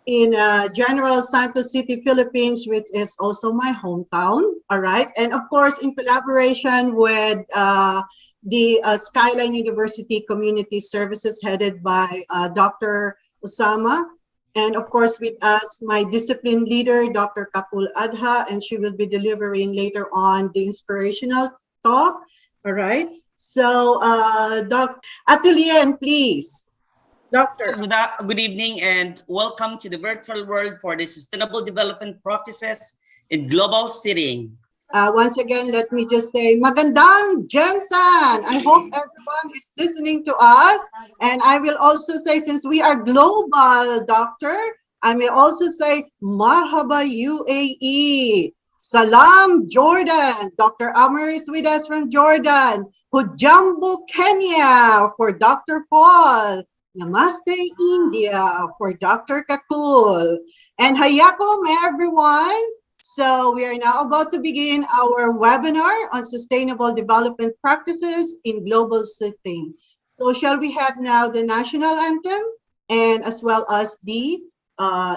in General Santos City, Philippines, which is also my hometown. All right. And of course, in collaboration with the Skyline University Community Services headed by Dr. Osama. And of course, with us, my discipline leader, Dr. Kapul Adha, and she will be delivering later on the inspirational talk. All right. So, Atelier, please. Doctor. Good evening and welcome to the virtual world for the sustainable development practices in global setting. Once again, let me just say, magandang Jensen. I hope everyone is listening to us. And I will also say, since we are global, doctor, I may also say, Marhaba UAE. Salam Jordan. Dr. Amr is with us from Jordan. Hujambo Kenya for Dr. Paul. Namaste India for Dr. Kakul. And hayakum everyone. So we are now about to begin our webinar on sustainable development practices in global setting. So shall we have now the national anthem and as well as the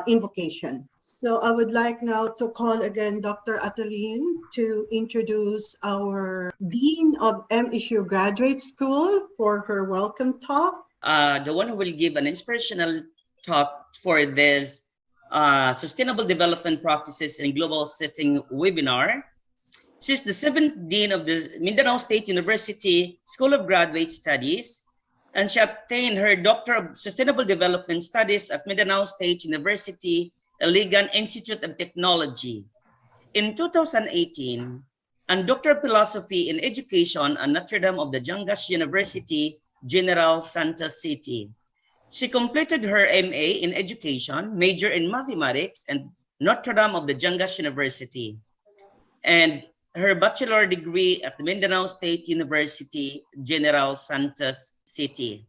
invocation. So I would like now to call again Dr. Adeline to introduce our Dean of MSU Graduate School for her welcome talk. The one who will give an inspirational talk for this Sustainable Development Practices in Global Setting webinar. She's the 7th Dean of the Mindanao State University School of Graduate Studies, and she obtained her Doctor of Sustainable Development Studies at Mindanao State University Iligan Institute of Technology. In 2018, and Doctor of Philosophy in Education at Notre Dame of the Jangas University-General Santos City. She completed her MA in Education, major in Mathematics, and Notre Dame of the Jangas University, and her bachelor degree at the Mindanao State University-General Santos City.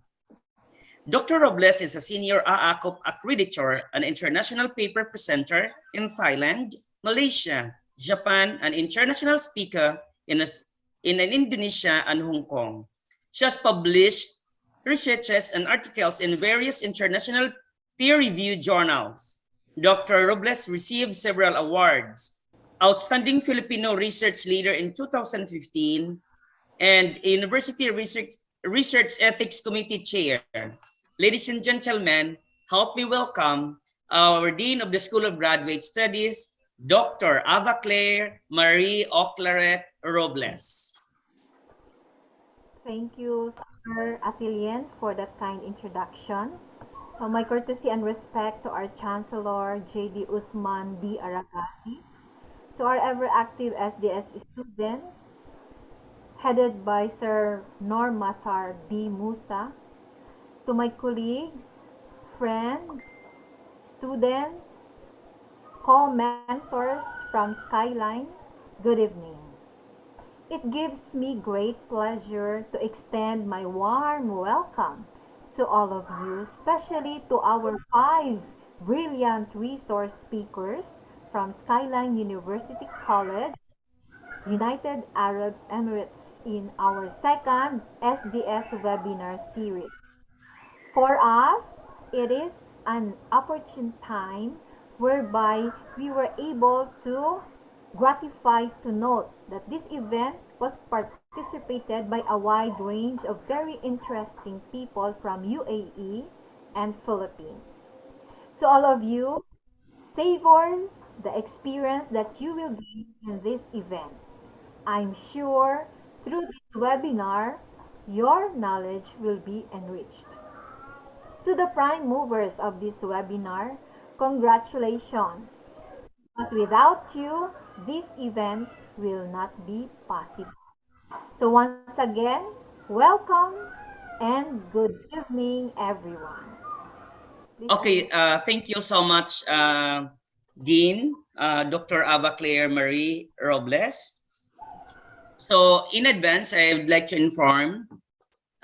Dr. Robles is a senior AACOP accreditor, an international paper presenter in Thailand, Malaysia, Japan, an international speaker in Indonesia and Hong Kong. She has published researches and articles in various international peer-reviewed journals. Dr. Robles received several awards: Outstanding Filipino Research Leader in 2015 and University Research Ethics Committee Chair. Ladies and gentlemen, help me welcome our Dean of the School of Graduate Studies, Dr. Ava Claire Marie Oclaret Robles. Thank you, Sir Atilian, for that kind introduction. So my courtesy and respect to our Chancellor J.D. Usman D. Aragasi, to our ever-active SDS students, headed by Sir Nor Masar D. Musa, to my colleagues, friends, students, co-mentors from Skyline, good evening. It gives me great pleasure to extend my warm welcome to all of you, especially to our 5 brilliant resource speakers from Skyline University College, United Arab Emirates, in our second SDS webinar series. For us, it is an opportune time whereby we were able to gratified to note that this event was participated by a wide range of very interesting people from UAE and Philippines. To all of you, savor the experience that you will gain in this event. I'm sure through this webinar, your knowledge will be enriched. To the prime movers of this webinar, congratulations! Because without you, this event will not be possible. So once again, welcome and good evening, everyone. Okay, thank you so much, Dean, Dr. Ava Claire Marie Robles. So in advance, I would like to inform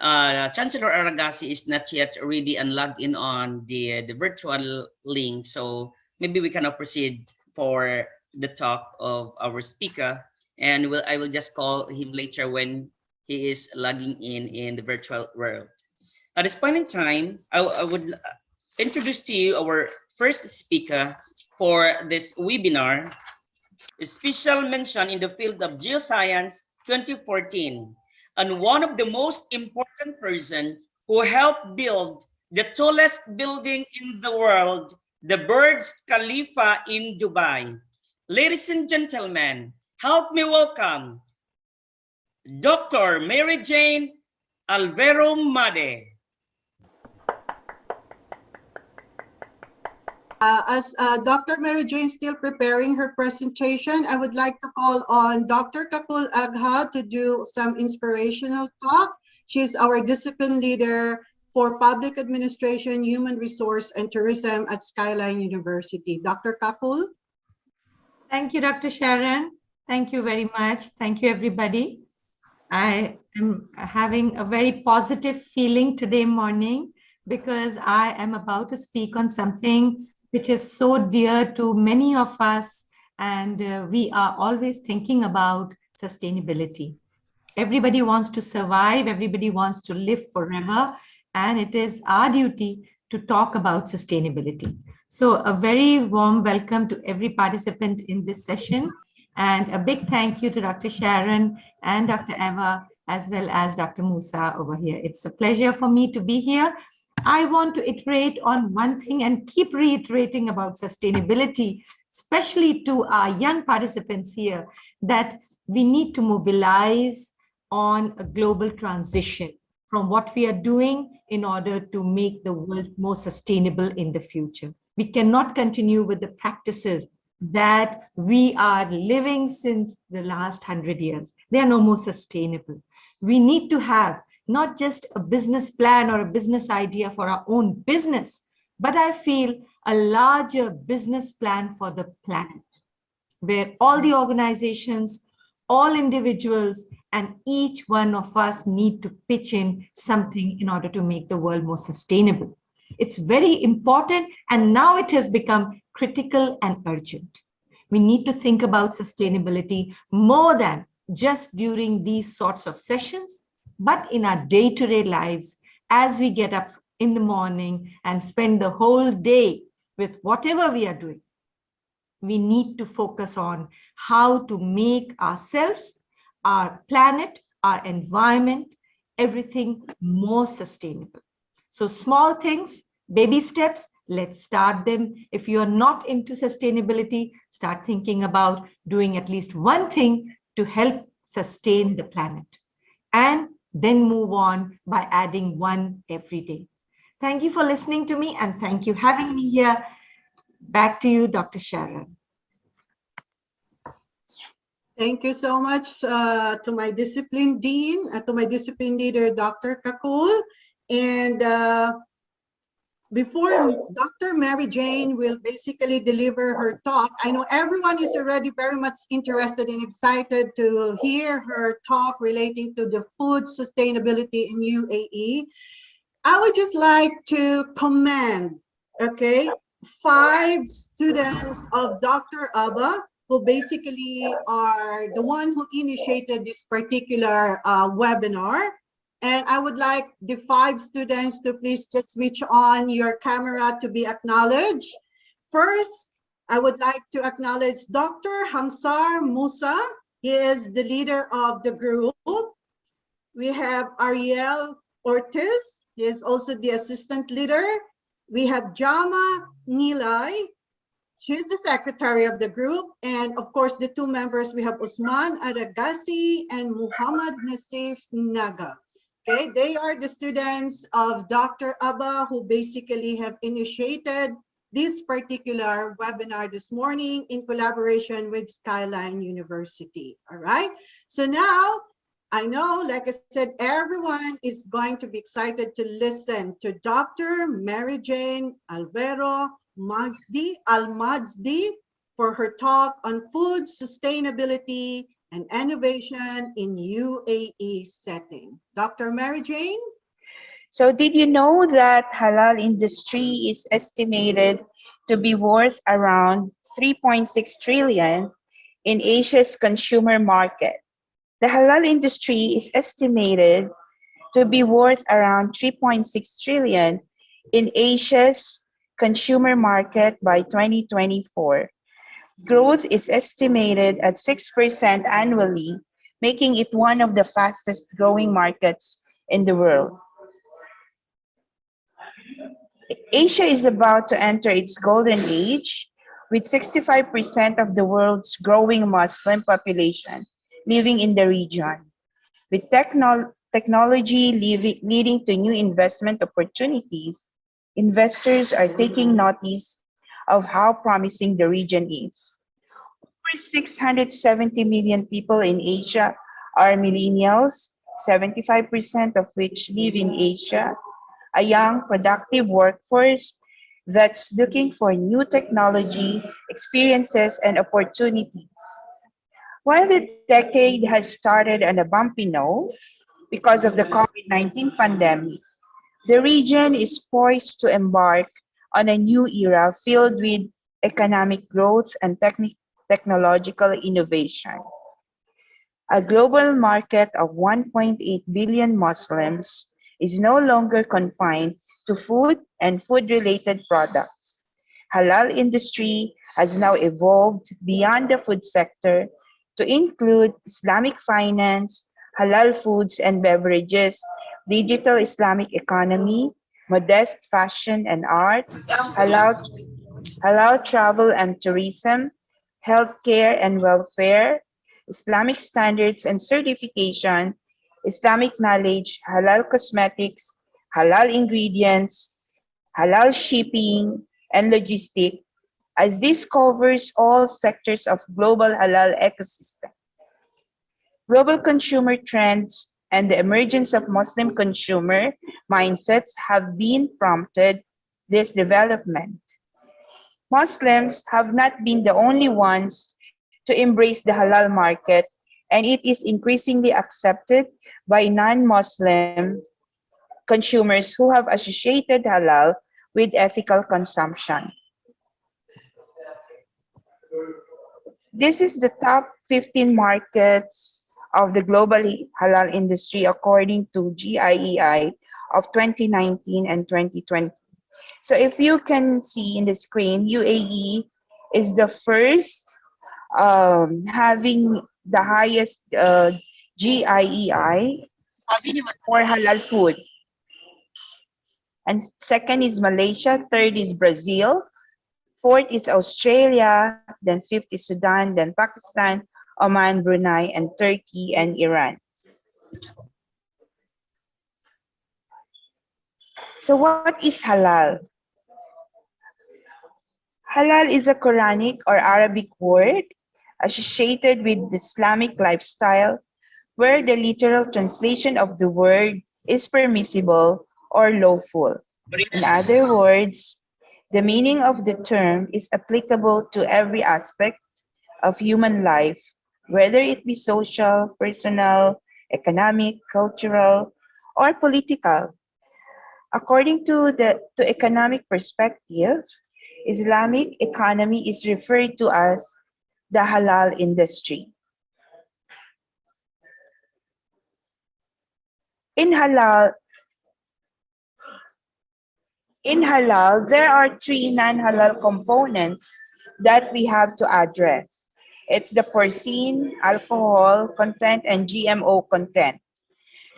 Chancellor Aragasi is not yet ready and logged in on the virtual link. So maybe we cannot proceed for the talk of our speaker, and I will just call him later when he is logging in the virtual world. At this point in time, I would introduce to you our first speaker for this webinar. A special mention in the field of geoscience 2014, and one of the most important person who helped build the tallest building in the world, the Burj Khalifa in Dubai. Ladies and gentlemen, help me welcome Dr. Mary Jane Alvaro Made. As Dr. Mary Jane is still preparing her presentation, I would like to call on Dr. Kakul Agha to do some inspirational talk. She's our discipline leader for Public Administration, Human Resource, and Tourism at Skyline University. Dr. Kakul? Thank you, Dr. Sharon. Thank you very much. Thank you, everybody. I am having a very positive feeling today morning because I am about to speak on something which is so dear to many of us, and we are always thinking about sustainability. Everybody wants to survive, everybody wants to live forever, and it is our duty to talk about sustainability. So a very warm welcome to every participant in this session, and a big thank you to Dr. Sharon and Dr. Eva, as well as Dr. Musa over here. It's a pleasure for me to be here. I want to iterate on one thing and keep reiterating about sustainability, especially to our young participants here, that we need to mobilize on a global transition from what we are doing in order to make the world more sustainable in the future. We cannot continue with the practices that we are living since the last 100 years. They are no more sustainable. We need to have not just a business plan or a business idea for our own business, but I feel a larger business plan for the planet, where all the organizations, all individuals, and each one of us need to pitch in something in order to make the world more sustainable. It's very important, and now it has become critical and urgent. We need to think about sustainability more than just during these sorts of sessions, but in our day-to-day lives, as we get up in the morning and spend the whole day with whatever we are doing. We need to focus on how to make ourselves, our planet, our environment, everything more sustainable. So small things, baby steps, let's start them. If you are not into sustainability, start thinking about doing at least one thing to help sustain the planet. And then move on by adding one every day. Thank you for listening to me, and thank you for having me here. Back to you, Dr. Sharon. Thank you so much to my discipline dean, to my discipline leader, Dr. Kakul. And before Dr. Mary Jane will basically deliver her talk, I know everyone is already very much interested and excited to hear her talk relating to the food sustainability in UAE. I would just like to commend, okay, 5 students of Dr. Abba, who basically are the one who initiated this particular webinar. And I would like the 5 students to please just switch on your camera to be acknowledged. First, I would like to acknowledge Dr. Hamsar Musa. He is the leader of the group. We have Ariel Ortiz. He is also the assistant leader. We have Jama Nilay. She's the secretary of the group. And of course, the 2 members, we have Usman Aragasi and Muhammad Nasif Naga. Okay, they are the students of Dr. Abba who basically have initiated this particular webinar this morning in collaboration with Skyline University. All right, so now I know, like I said, everyone is going to be excited to listen to Dr. Mary Jane Alvaro Al-Mazdi for her talk on food sustainability and innovation in UAE setting. Dr. Mary Jane? So did you know that halal industry is estimated to be worth around 3.6 trillion in Asia's consumer market? The halal industry is estimated to be worth around 3.6 trillion in Asia's consumer market by 2024. Growth is estimated at 6% annually, making it one of the fastest growing markets in the world. Asia is about to enter its golden age, with 65% of the world's growing Muslim population living in the region. With technology leading to new investment opportunities, investors are taking notice of how promising the region is. Over 670 million people in Asia are millennials, 75% of which live in Asia, a young, productive workforce that's looking for new technology, experiences, and opportunities. While the decade has started on a bumpy note because of the COVID-19 pandemic, the region is poised to embark on a new era filled with economic growth and technological innovation. A global market of 1.8 billion Muslims is no longer confined to food and food-related products. Halal industry has now evolved beyond the food sector to include Islamic finance, halal foods and beverages, digital Islamic economy, modest fashion and art, halal, halal travel and tourism, healthcare and welfare, Islamic standards and certification, Islamic knowledge, halal cosmetics, halal ingredients, halal shipping, and logistics, as this covers all sectors of global halal ecosystem. Global consumer trends and the emergence of Muslim consumer mindsets have been prompted this development. Muslims have not been the only ones to embrace the halal market, and it is increasingly accepted by non-Muslim consumers who have associated halal with ethical consumption. This is the top 15 markets of the global halal industry according to GIEI of 2019 and 2020. So if you can see in the screen, UAE is the first having the highest GIEI for halal food. And second is Malaysia, third is Brazil, fourth is Australia, then fifth is Sudan, then Pakistan, Oman, Brunei, and Turkey and Iran. So what is halal? Halal is a Quranic or Arabic word associated with the Islamic lifestyle, where the literal translation of the word is permissible or lawful. In other words, the meaning of the term is applicable to every aspect of human life, whether it be social, personal, economic, cultural, or political. According to the economic perspective, Islamic economy is referred to as the halal industry. In halal, there are three non-halal components that we have to address. It's the porcine, alcohol content, and GMO content.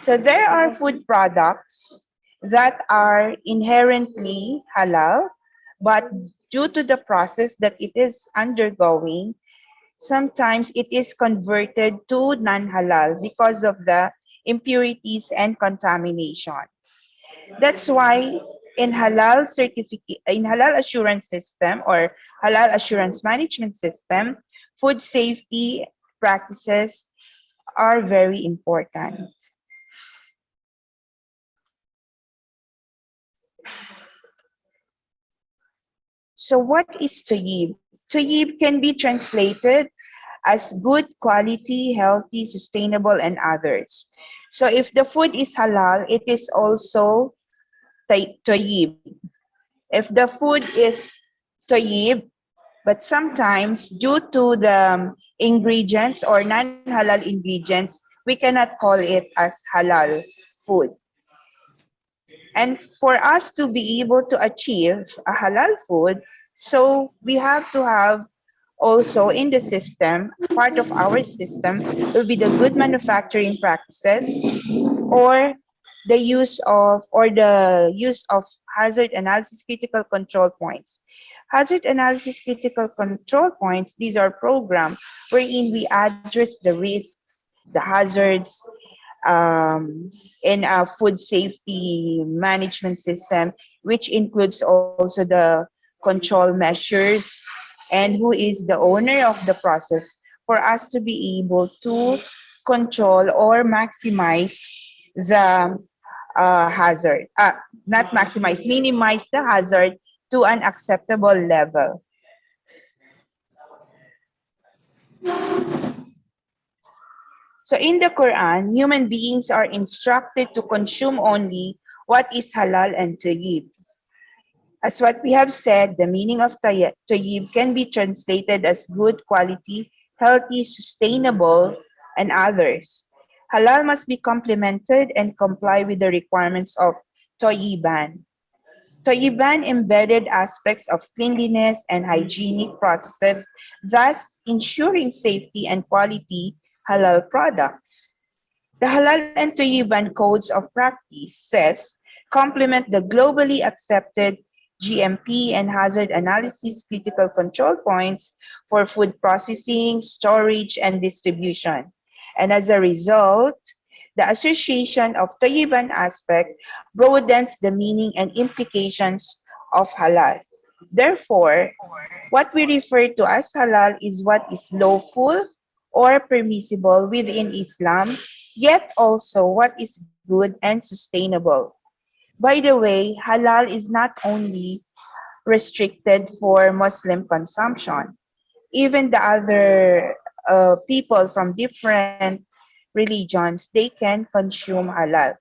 So there are food products that are inherently halal, but due to the process that it is undergoing, sometimes it is converted to non-halal because of the impurities and contamination. That's why in halal assurance system or halal assurance management system, food safety practices are very important. So what is tayyib? Tayyib can be translated as good quality, healthy, sustainable, and others. So if the food is halal, it is also tayyib. If the food is tayyib, but sometimes due to the ingredients or non-halal ingredients, we cannot call it as halal food. And for us to be able to achieve a halal food, so we have to have also in the system, part of our system will be the good manufacturing practices or the use of hazard analysis critical control points. Hazard analysis critical control points, these are programs wherein we address the risks, the hazards, in a food safety management system, which includes also the control measures and who is the owner of the process for us to be able to control or maximize the hazard, not maximize, minimize the hazard to an acceptable level. So in the Quran, human beings are instructed to consume only what is halal and tayyib. As what we have said, the meaning of tayyib can be translated as good quality, healthy, sustainable, and others. Halal must be complemented and comply with the requirements of tayyiban. Tayyiban embedded aspects of cleanliness and hygienic processes, thus ensuring safety and quality halal products. The Halal and Tayyiban codes of practice says complement the globally accepted GMP and hazard analysis critical control points for food processing, storage, and distribution. And as a result, the association of Tayyiban aspect broadens the meaning and implications of halal. Therefore, what we refer to as halal is what is lawful or permissible within Islam, yet also what is good and sustainable. By the way, halal is not only restricted for Muslim consumption. Even the other people from different religions, they can consume halal.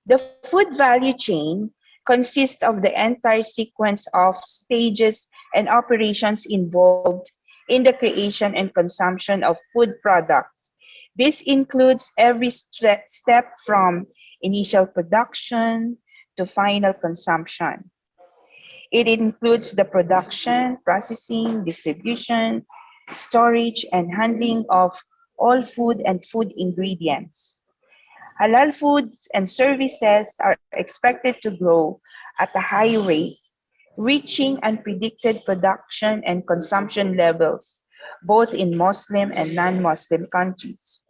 The food value chain consists of the entire sequence of stages and operations involved in the creation and consumption of food products. This includes every step from initial production to final consumption. It includes the production, processing, distribution, storage, and handling of all food and food ingredients. Halal foods and services are expected to grow at a high rate, reaching unpredicted production and consumption levels, both in Muslim and non-Muslim countries.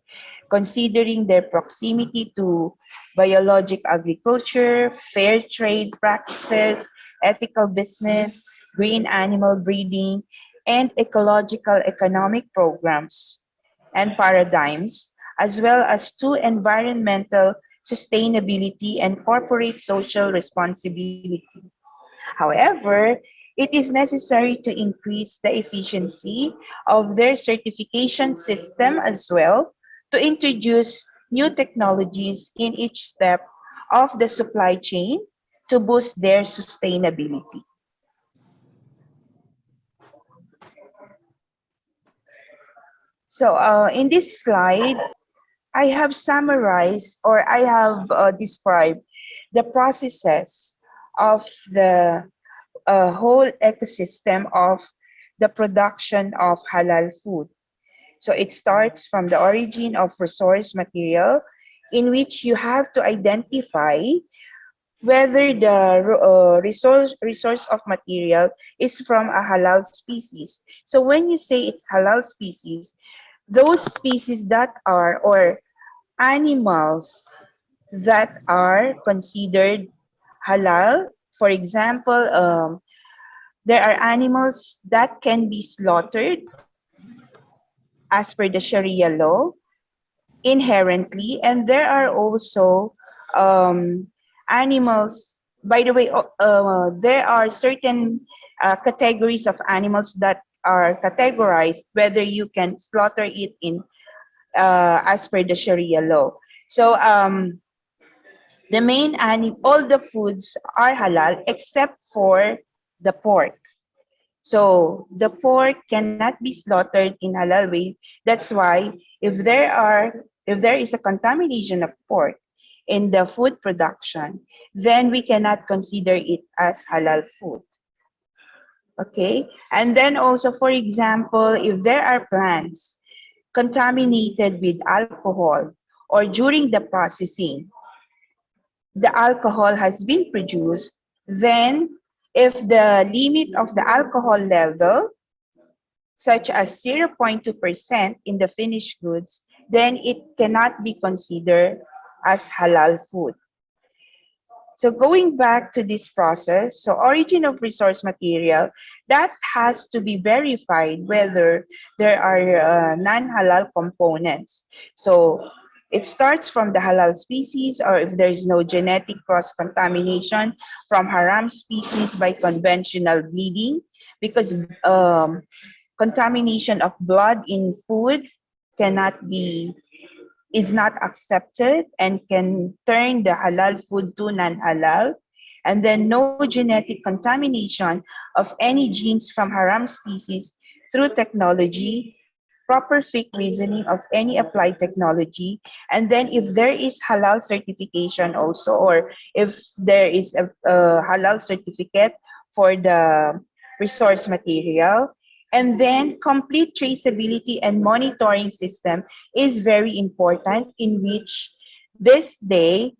Considering their proximity to biologic agriculture, fair trade practices, ethical business, green animal breeding, and ecological economic programs and paradigms, as well as to environmental sustainability and corporate social responsibility. However, it is necessary to increase the efficiency of their certification system as well to introduce new technologies in each step of the supply chain to boost their sustainability. So in this slide, I have summarized or I have described the processes of the whole ecosystem of the production of halal food. So it starts from the origin of resource material, in which you have to identify whether the resource of material is from a halal species. So when you say it's halal species, those species that are or animals that are considered halal, for example, there are animals that can be slaughtered as per the Sharia law inherently, and there are also um, animals. By the way, there are certain categories of animals that are categorized whether you can slaughter it in as per the Sharia law. So the main all the foods are halal except for the pork. So the pork cannot be slaughtered in halal way. That's why if there is a contamination of pork, in the food production, then we cannot consider it as halal food. Okay? And then also, for example, if there are plants contaminated with alcohol or during the processing, the alcohol has been produced, then if the limit of the alcohol level, such as 0.2% in the finished goods, then it cannot be considered as halal food. So going back to this process, so origin of resource material, that has to be verified whether there are non-halal components. So it starts from the halal species, or if there is no genetic cross-contamination from haram species by conventional breeding, because contamination of blood in food cannot be is not accepted and can turn the halal food to non-halal. And then no genetic contamination of any genes from haram species through technology, proper fake reasoning of any applied technology. And then if there is halal certification also, or if there is a halal certificate for the resource material, and then complete traceability and monitoring system is very important, in which this day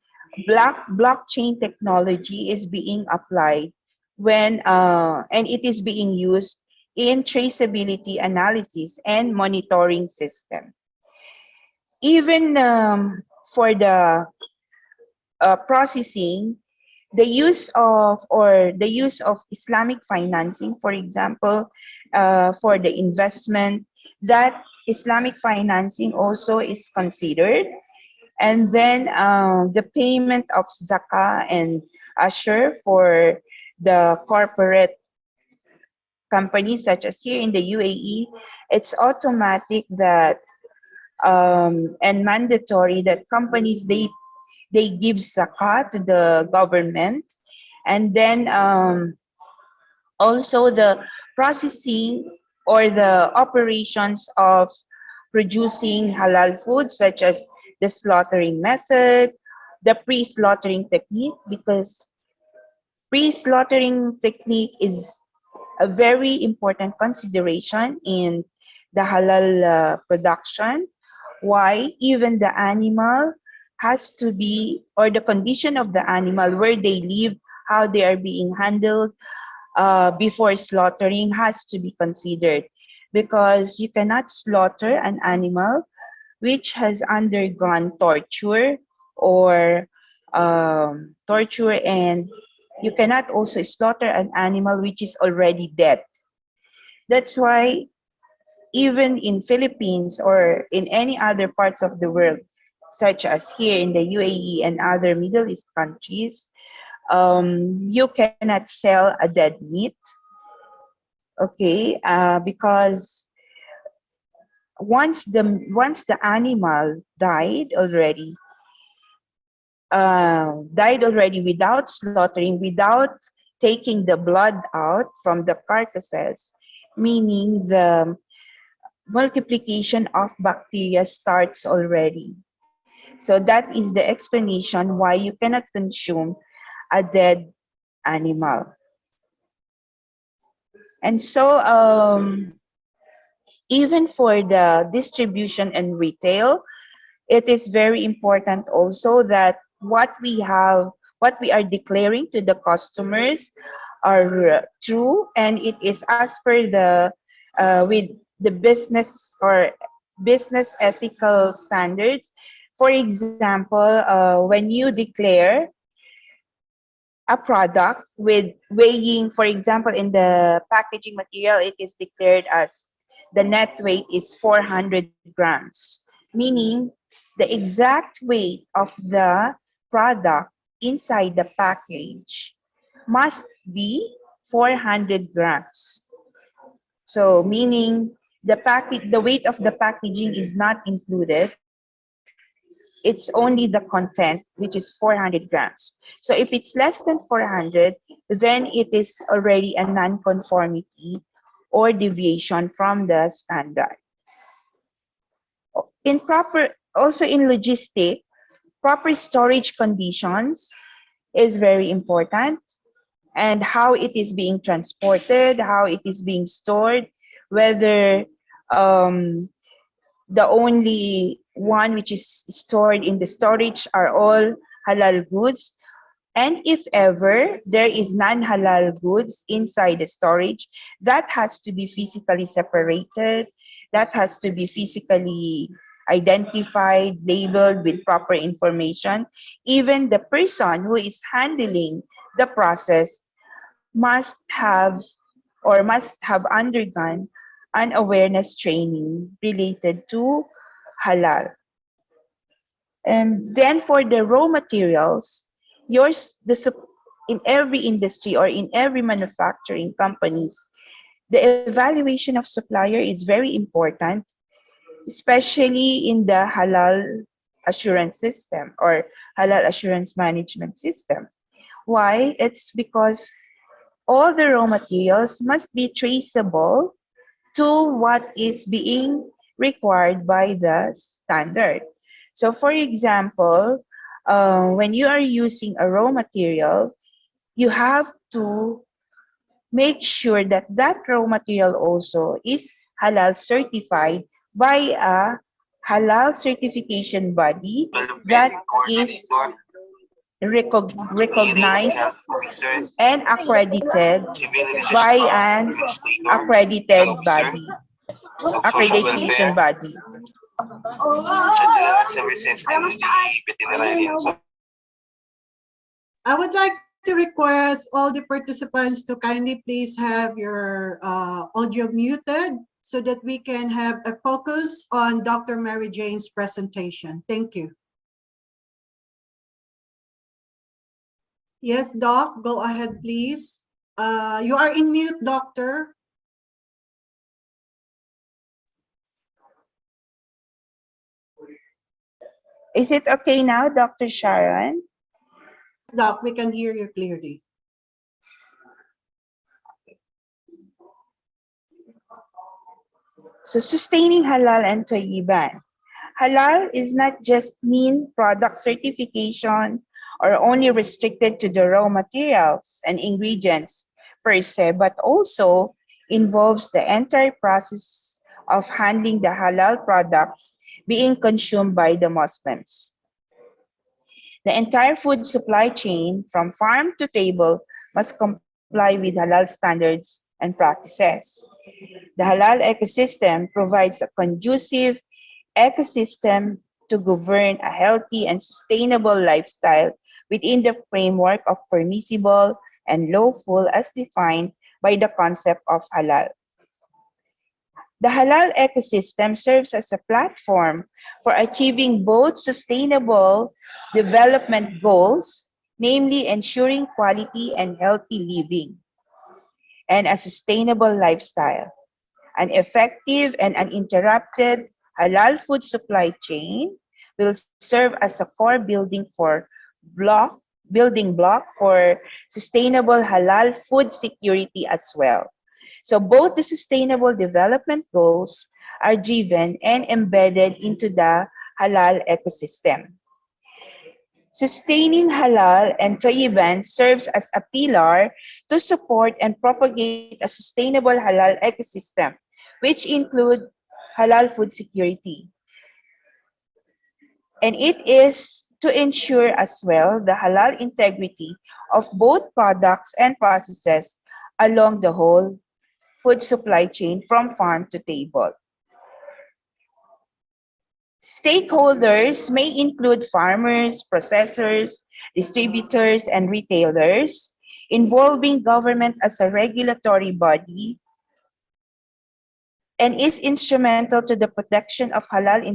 blockchain technology is being applied when and it is being used in traceability analysis and monitoring system. Even for the processing, the use of Islamic financing, for example, for the investment, that Islamic financing also is considered. And then the payment of zakah and ashur for the corporate companies, such as here in the UAE, it's automatic that and mandatory that companies they give zakah to the government. And then also the processing or the operations of producing halal food, such as the slaughtering method, the pre-slaughtering technique, because pre-slaughtering technique is a very important consideration in the halal production. Why? Even the animal has to be, or the condition of the animal, where they live, how they are being handled before slaughtering has to be considered, because you cannot slaughter an animal which has undergone torture or torture, and you cannot also slaughter an animal which is already dead. That's why even in Philippines or in any other parts of the world, such as here in the UAE and other Middle East countries, you cannot sell a dead meat, okay? Because once the animal died already without slaughtering, without taking the blood out from the carcasses, meaning the multiplication of bacteria starts already. So that is the explanation why you cannot consume a dead animal. And so even for the distribution and retail, it is very important also that what we are declaring to the customers are true, and it is as per the with the business or business ethical standards. For example, when you declare a product with weighing, for example, in the packaging material, it is declared as the net weight is 400 grams, meaning the exact weight of the product inside the package must be 400 grams. So meaning the weight of the packaging is not included. It's only the content, which is 400 grams. So if it's less than 400, then it is already a non-conformity or deviation from the standard. Also in logistics, Proper storage conditions is very important, and how it is being transported, how it is being stored, whether um, the only one which is stored in the storage are all halal goods. And if ever there is non-halal goods inside the storage, that has to be physically separated, that has to be physically identified, labeled with proper information. Even the person who is handling the process must have or must have undergone an awareness training related to halal. And then for the raw materials, in every industry or in every manufacturing companies, the evaluation of supplier is very important, especially in the halal assurance system or halal assurance management system. Why? It's because all the raw materials must be traceable to what is being required by the standard. So, for example, when you are using a raw material, you have to make sure that that raw material also is halal certified by a halal certification body that is recognized and accredited by an accredited body, accreditation body. I would like to request all the participants to kindly please have your audio muted so that we can have a focus on Dr. Mary Jane's presentation. Thank you. Yes, Doc, go ahead, please. You are in mute, Doctor. Is it okay now, Dr. Sharon? Doc, we can hear you clearly. So sustaining halal and tayyiban. Halal is not just mean product certification or only restricted to the raw materials and ingredients per se, but also involves the entire process of handling the halal products being consumed by the Muslims. The entire food supply chain from farm to table must comply with halal standards and practices. The halal ecosystem provides a conducive ecosystem to govern a healthy and sustainable lifestyle within the framework of permissible and lawful as defined by the concept of halal. The halal ecosystem serves as a platform for achieving both sustainable development goals, namely ensuring quality and healthy living, and a sustainable lifestyle. An effective and uninterrupted halal food supply chain will serve as a core building block for sustainable halal food security as well. So both the sustainable development goals are driven and embedded into the halal ecosystem. Sustaining halal and tayyiban serves as a pillar to support and propagate a sustainable halal ecosystem, which include halal food security. And it is to ensure as well the halal integrity of both products and processes along the whole food supply chain from farm to table. Stakeholders may include farmers, processors, distributors, and retailers, involving government as a regulatory body, and is instrumental to the protection of halal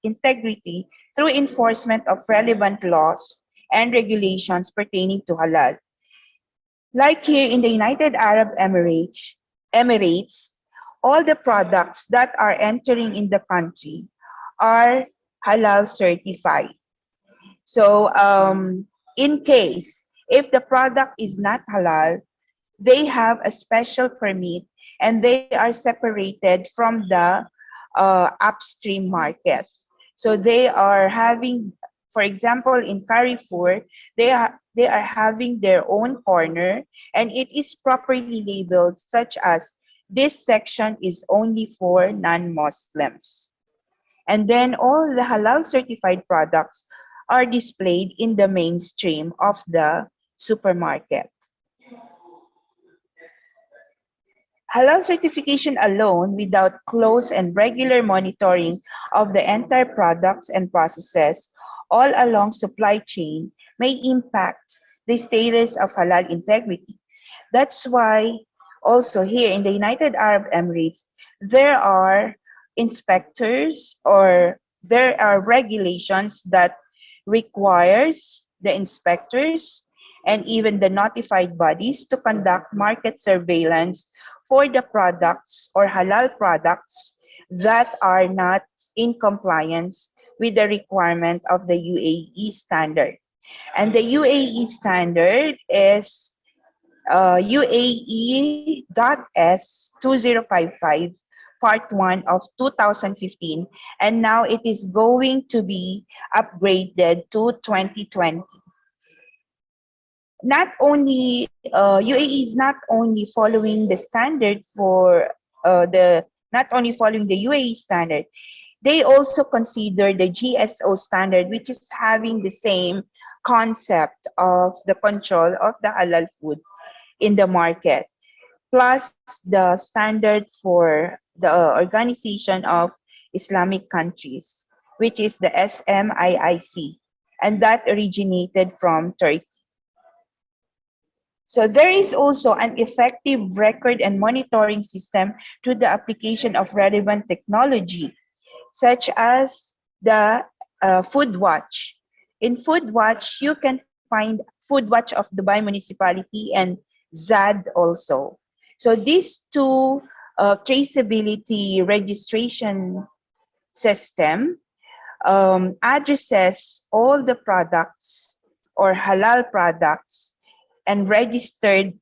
integrity through enforcement of relevant laws and regulations pertaining to halal. Like here in the United Arab Emirates, all the products that are entering in the country are halal certified. So in case if the product is not halal, they have a special permit and they are separated from the upstream market. So they are having For example, in Carrefour, they are having their own corner, and it is properly labeled, such as this section is only for non-Muslims. And then all the halal certified products are displayed in the mainstream of the supermarket. Halal certification alone, without close and regular monitoring of the entire products and processes all along supply chain, may impact the status of halal integrity. That's why also here in the United Arab Emirates, there are inspectors, or there are regulations that requires the inspectors and even the notified bodies to conduct market surveillance for the products or halal products that are not in compliance with the requirement of the UAE standard. And the UAE standard is UAE.S 2055, Part 1 of 2015, and now it is going to be upgraded to 2020. Not only UAE is not only following the standard for not only following the UAE standard, they also consider the GSO standard, which is having the same concept of the control of the halal food in the market, plus the standard for the Organization of Islamic Countries, which is the SMIIC, and that originated from Turkey. So there is also an effective record and monitoring system through the application of relevant technology, such as the Food Watch. In Food Watch, you can find Food Watch of Dubai Municipality and ZAD also. So these two traceability registration system addresses all the products or halal products and registered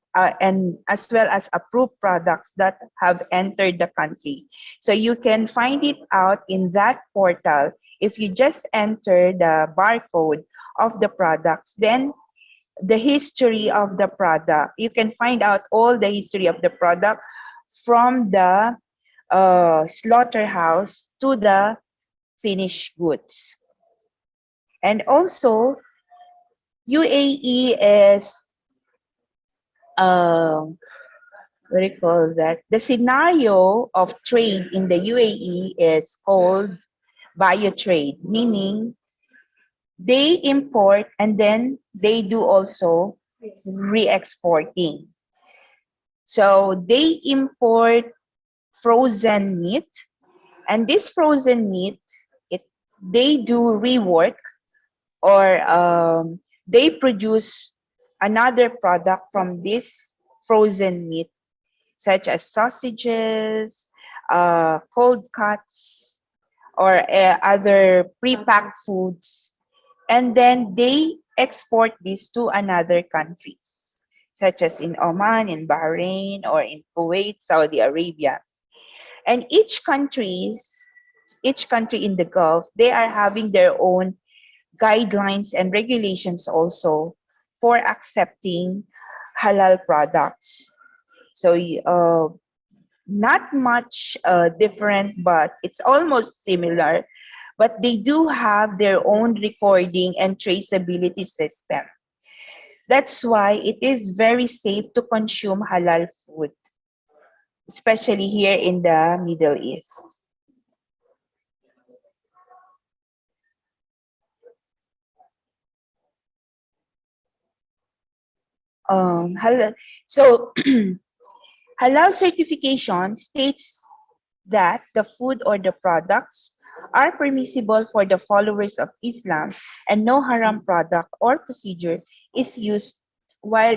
and as well as approved products that have entered the country. So you can find it out in that portal. If you just enter the barcode of the products, then the history of the product, you can find out all the history of the product from the slaughterhouse to the finished goods. And also, UAE is what do you call that? The scenario of trade in the UAE is called biotrade, meaning they import and then they do also re-exporting. So they import frozen meat, and this frozen meat, they do rework, or they produce another product from this frozen meat, such as sausages, cold cuts, or other pre-packed foods, and then they export this to another countries, such as in Oman, in Bahrain, or in Kuwait, Saudi Arabia. And each country in the Gulf, they are having their own guidelines and regulations also for accepting halal products. So not much different, but it's almost similar. But they do have their own recording and traceability system. That's why it is very safe to consume halal food, especially here in the Middle East. So halal certification states that the food or the products are permissible for the followers of Islam, and no haram product or procedure is used while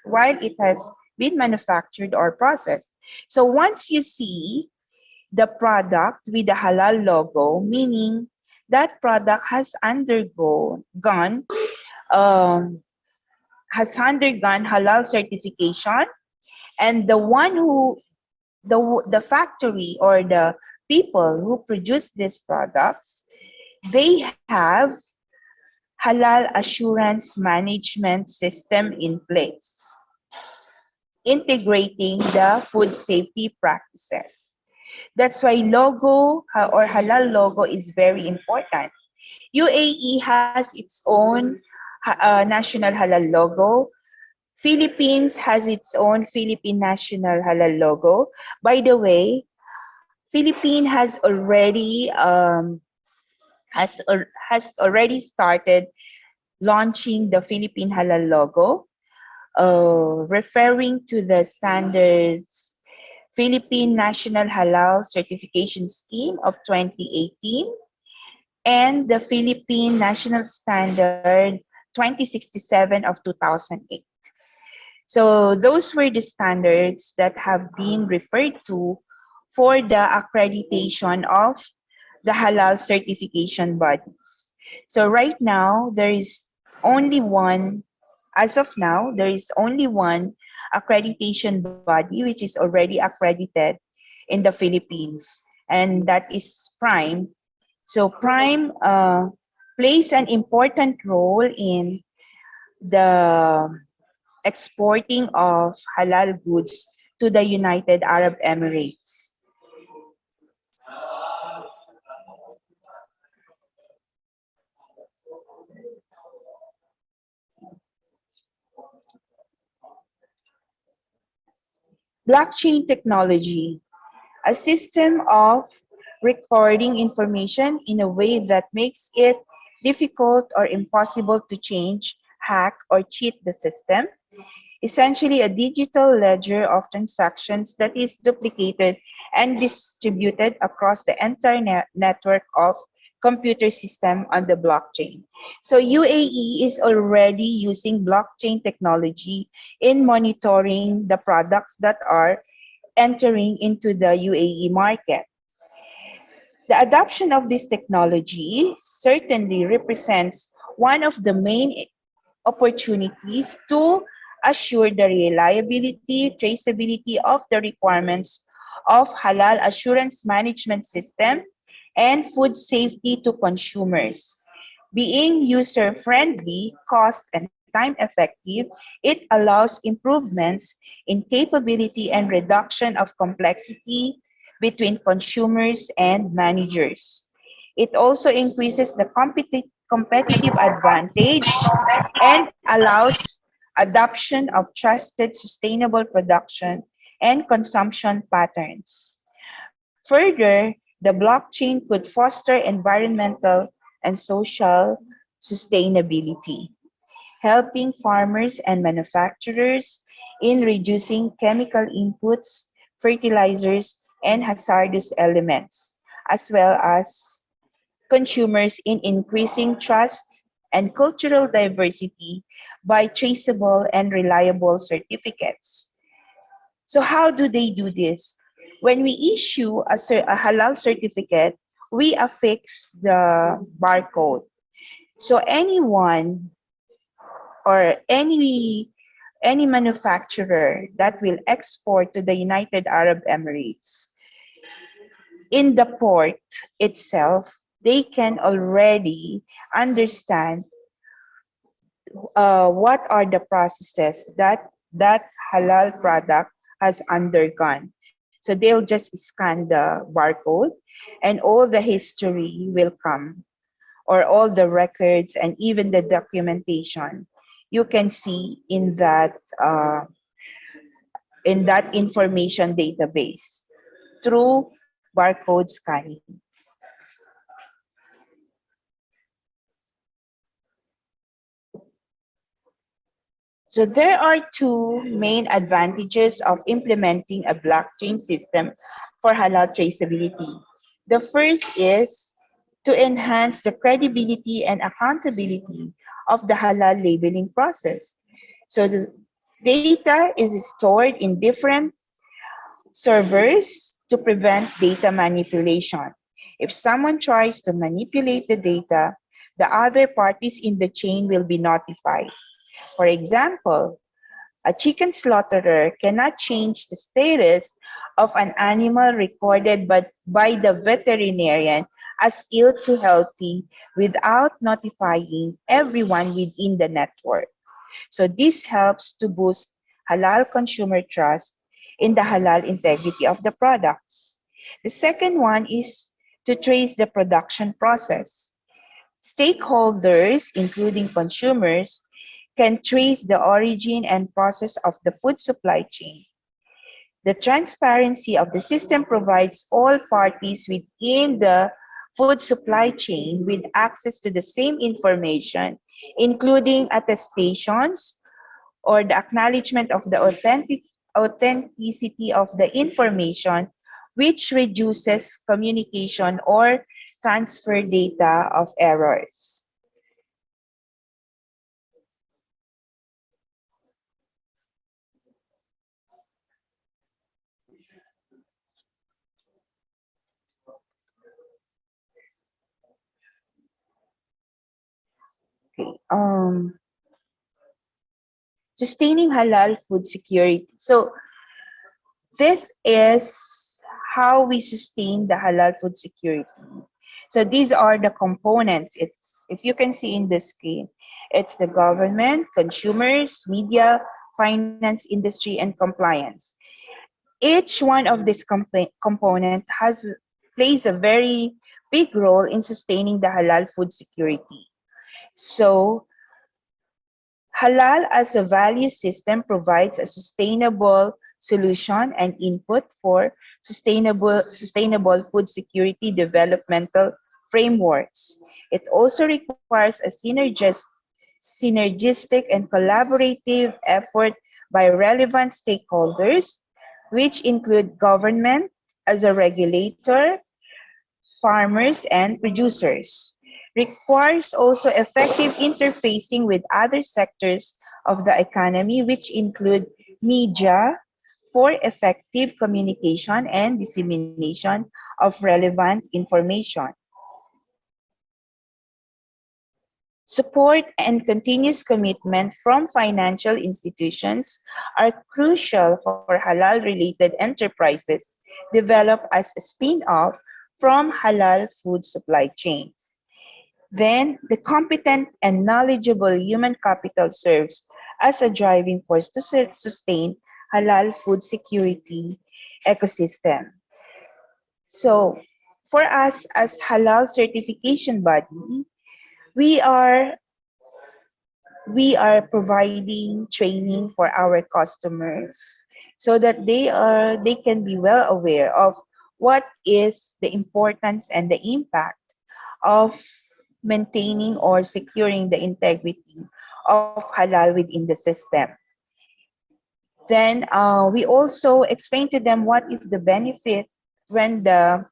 while it has been manufactured or processed. So once you see the product with the halal logo, meaning that product has undergone halal certification, and the one who the factory or the people who produce these products, They have halal assurance management system in place, integrating the food safety practices. That's why logo or halal logo is very important. UAE has its own national halal logo. Philippines has its own Philippine national halal logo. By the way, Philippines has already started launching the Philippine halal logo, referring to the standards Philippine National Halal Certification Scheme of 2018 and the Philippine National Standard 2067 of 2008. So those were the standards that have been referred to for the accreditation of the halal certification bodies. So right now, there is only one, as of now, there is only one accreditation body which is already accredited in the Philippines, and that is Prime. So Prime plays an important role in the exporting of halal goods to the United Arab Emirates. Blockchain technology, a system of recording information in a way that makes it difficult or impossible to change, hack, or cheat the system. Essentially, a digital ledger of transactions that is duplicated and distributed across the entire network of computer system on the blockchain. So UAE is already using blockchain technology in monitoring the products that are entering into the UAE market. The adoption of this technology certainly represents one of the main opportunities to assure the reliability, traceability of the requirements of halal assurance management system and food safety to consumers. Being user-friendly, cost and time effective, it allows improvements in capability and reduction of complexity between consumers and managers. It also increases the competitive advantage and allows adoption of trusted sustainable production and consumption patterns. Further, the blockchain could foster environmental and social sustainability, helping farmers and manufacturers in reducing chemical inputs, fertilizers, and hazardous elements, as well as consumers in increasing trust and cultural diversity by traceable and reliable certificates. So how do they do this? When we issue a halal certificate, we affix the barcode. So anyone or any manufacturer that will export to the United Arab Emirates in the port itself, they can already understand what are the processes that that halal product has undergone. So they'll just scan the barcode and all the history will come, or all the records and even the documentation you can see in that information database through barcode scanning. So there are two main advantages of implementing a blockchain system for halal traceability. The first is to enhance the credibility and accountability of the halal labeling process. So the data is stored in different servers to prevent data manipulation. If someone tries to manipulate the data, the other parties in the chain will be notified. For example, a chicken slaughterer cannot change the status of an animal recorded by the veterinarian as ill to healthy without notifying everyone within the network. So this helps to boost halal consumer trust in the halal integrity of the products. The second one is to trace the production process. Stakeholders, including consumers, can trace the origin and process of the food supply chain. The transparency of the system provides all parties within the food supply chain with access to the same information, including attestations or the acknowledgement of the authenticity of the information, which reduces communication or transfer data of errors. Okay. Sustaining halal food security. So this is how we sustain the halal food security. So these are the components. It's, if you can see in the screen, it's the government, consumers, media, finance, industry, and compliance. Each one of these component has plays a very big role in sustaining the halal food security. So halal as a value system provides a sustainable solution and input for sustainable food security developmental frameworks. It also requires a synergistic and collaborative effort by relevant stakeholders, which include government as a regulator, farmers, and producers. Requires also effective interfacing with other sectors of the economy, which include media, for effective communication and dissemination of relevant information. Support and continuous commitment from financial institutions are crucial for halal-related enterprises developed as a spin-off from halal food supply chains. Then, the competent and knowledgeable human capital serves as a driving force to sustain halal food security ecosystem. So, for us as halal certification body, we are we are providing training for our customers so that they can be well aware of what is the importance and the impact of maintaining or securing the integrity of halal within the system. Then we also explain to them what is the benefit when the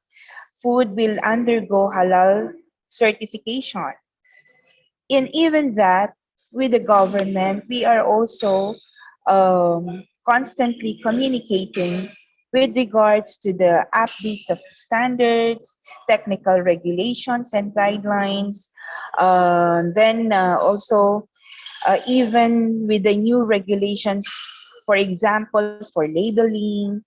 food will undergo halal certification. And even that, with the government, we are also constantly communicating with regards to the updates of standards, technical regulations and guidelines. Then also, even with the new regulations, for example, for labeling,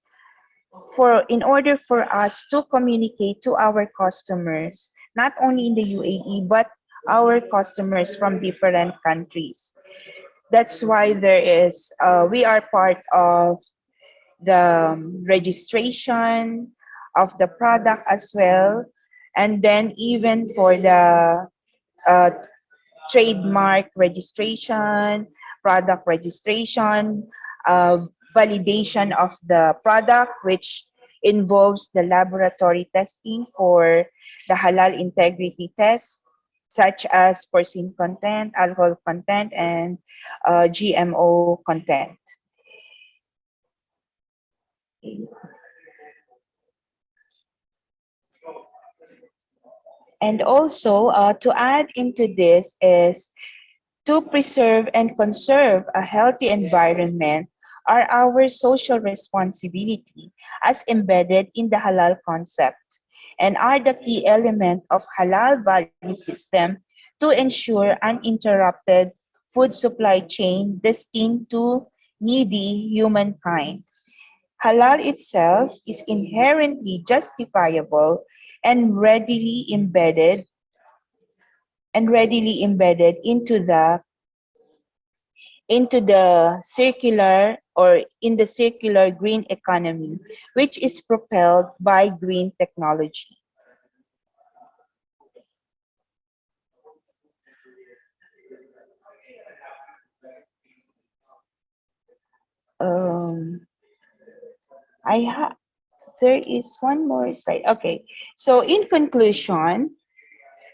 for in order for us to communicate to our customers, not only in the UAE, but our customers from different countries. That's why we are part of the registration of the product as well. And then even for the uh, trademark registration, product registration, validation of the product, which involves the laboratory testing for the halal integrity test, such as porcine content, alcohol content, and GMO content. And also, to add into this is to preserve and conserve a healthy environment are our social responsibility as embedded in the halal concept and are the key element of halal value system to ensure uninterrupted food supply chain destined to needy humankind. Halal itself is inherently justifiable and readily embedded into the circular or in the circular green economy, which is propelled by green technology. Um, I have there is one more slide. Okay, so in conclusion,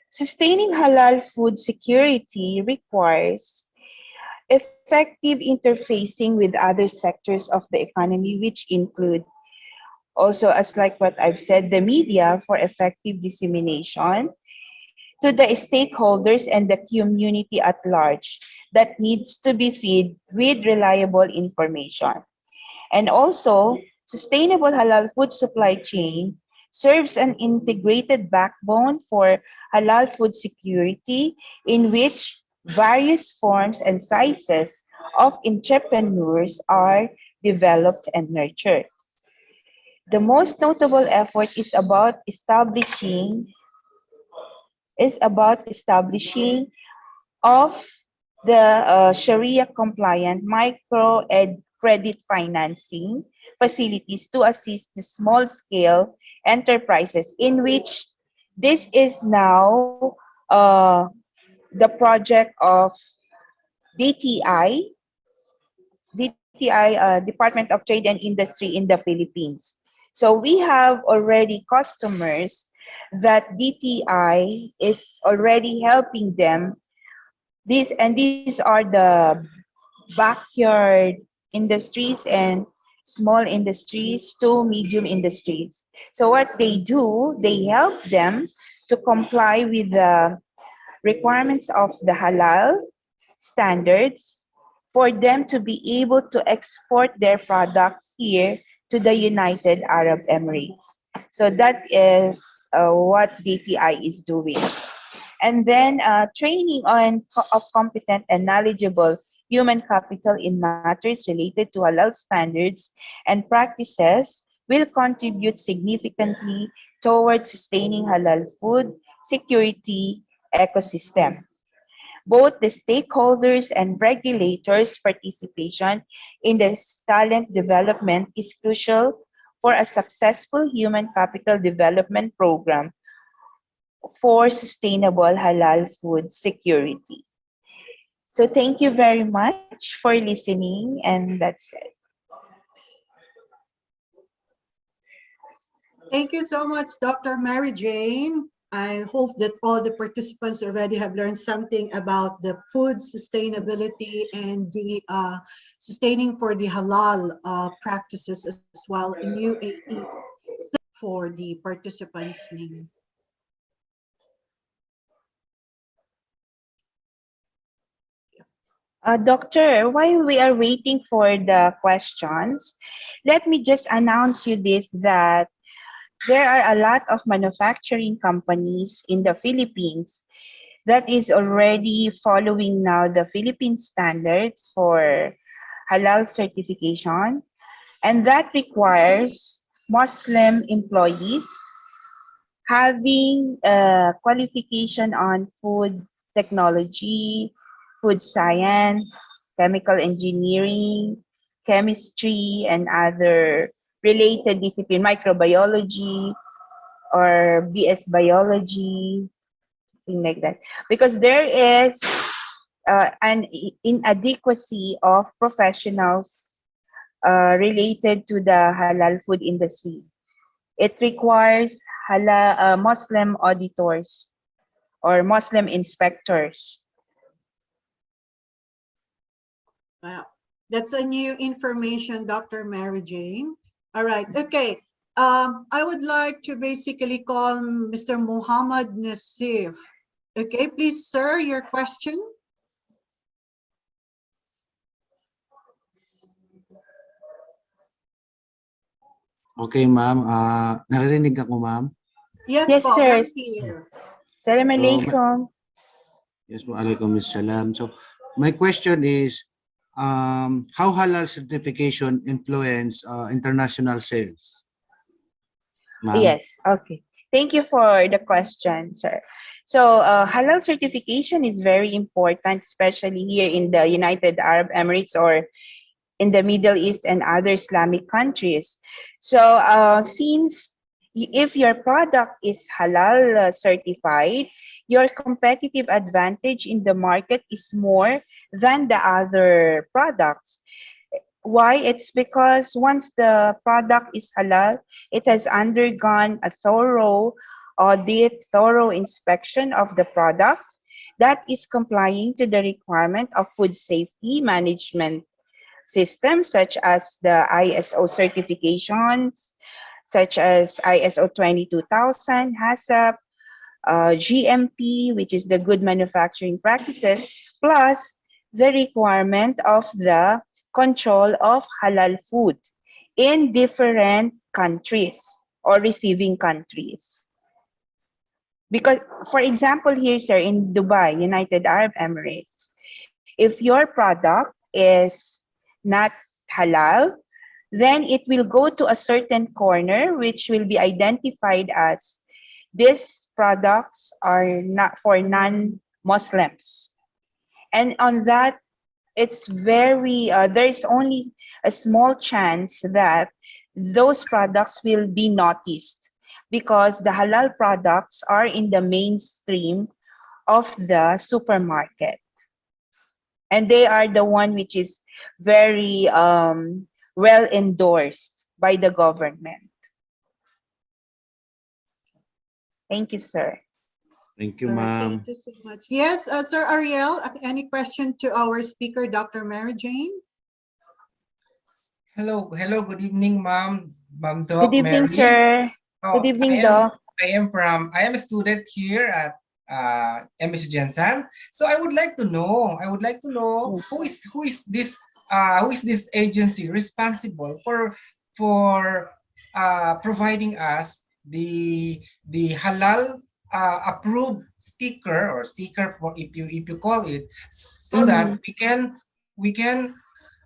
sustaining halal food security requires effective interfacing with other sectors of the economy, which include also, as like what I've said, the media for effective dissemination to the stakeholders and the community at large that needs to be fed with reliable information. And also, sustainable halal food supply chain serves an integrated backbone for halal food security in which various forms and sizes of entrepreneurs are developed and nurtured. The most notable effort is about establishing of the Sharia compliant micro ed credit financing facilities to assist the small scale enterprises, in which this is now the project of DTI, Department of Trade and Industry in the Philippines. So we have already customers that DTI is already helping them. These are the backyard industries and small industries to medium industries. So what they do, they help them to comply with the requirements of the halal standards for them to be able to export their products here to the United Arab Emirates. So that is what DTI is doing. And then training of competent and knowledgeable human capital in matters related to halal standards and practices will contribute significantly towards sustaining halal food security ecosystem. Both the stakeholders and regulators' participation in this talent development is crucial for a successful human capital development program for sustainable halal food security. So thank you very much for listening, and that's it. Thank you so much, Dr. Mary Jane. I hope that all the participants already have learned something about the food sustainability and the sustaining for the halal practices as well in UAE for the participants' name. Doctor, while we are waiting for the questions, let me just announce you this that there are a lot of manufacturing companies in the Philippines that is already following now the Philippine standards for halal certification, and that requires Muslim employees having a qualification on food technology, food science, chemical engineering, chemistry, and other related discipline, microbiology or BS biology, thing like that. Because there is an inadequacy of professionals related to the halal food industry. It requires Muslim auditors or Muslim inspectors. Wow, that's a new information, Dr. Mary Jane. All right, okay. I would like to basically call Mr. Muhammad Nasif. Okay, please, sir, your question. Okay, ma'am. Naririnig ako, ma'am? Yes, Yes, po, sir. very clear. Salam So, alaikum. yes po, alaikum assalam. So, my question is, how halal certification influence international sales? Ma'am? Yes, okay. Thank you for the question, sir. So, halal certification is very important, especially here in the United Arab Emirates or in the Middle East and other Islamic countries. So, since if your product is halal certified, your competitive advantage in the market is more than the other products. Why? It's because once the product is halal, it has undergone a thorough audit, thorough inspection of the product that is complying to the requirement of food safety management systems such as the ISO certifications, such as ISO 22000, HACCP, GMP, which is the good manufacturing practices, plus the requirement of the control of halal food in different countries or receiving countries. Because, for example, here, sir, in Dubai, United Arab Emirates, if your product is not halal, then it will go to a certain corner which will be identified as these products are not for non-Muslims. And on that, it's very, there's only a small chance that those products will be noticed because the halal products are in the mainstream of the supermarket. And they are the one which is very well endorsed by the government. Thank you, sir. Thank you, All right, ma'am. thank you so much. Yes, Sir Ariel, any question to our speaker, Dr. Mary Jane? Hello, good evening, Ma'am Good Doc evening, Mary. sir. Good Oh, evening, Doc. I am a student here at MS Jensen. So I would like to know Yes. who is this agency responsible for providing us the halal approved sticker or sticker for if you call it so that Mhm. we can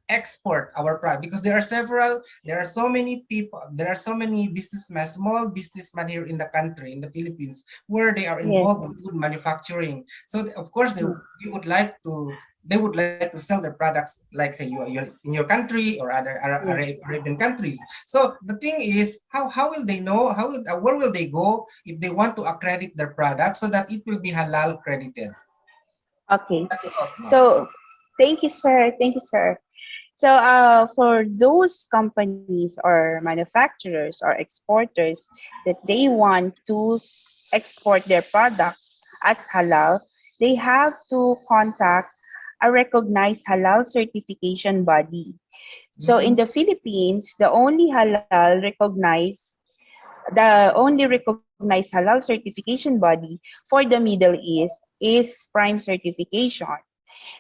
export our product because there are so many people, there are so many businessmen, small businessmen here in the country, in the Philippines, where they are Yes. involved in food manufacturing. So of course Mm. they would like to sell their products like say you're in your country or other Yes. Arabian countries. So the thing is how will they know where will they go if they want to accredit their product so that it will be halal credited? Okay. That's all, ma'am. So, thank you, sir. Thank you, sir. So, for those companies or manufacturers or exporters that they want to export their products as halal, they have to contact a recognized halal certification body. So, in Mhm. the Philippines, the only recognized halal certification body for the Middle East is Prime Certification.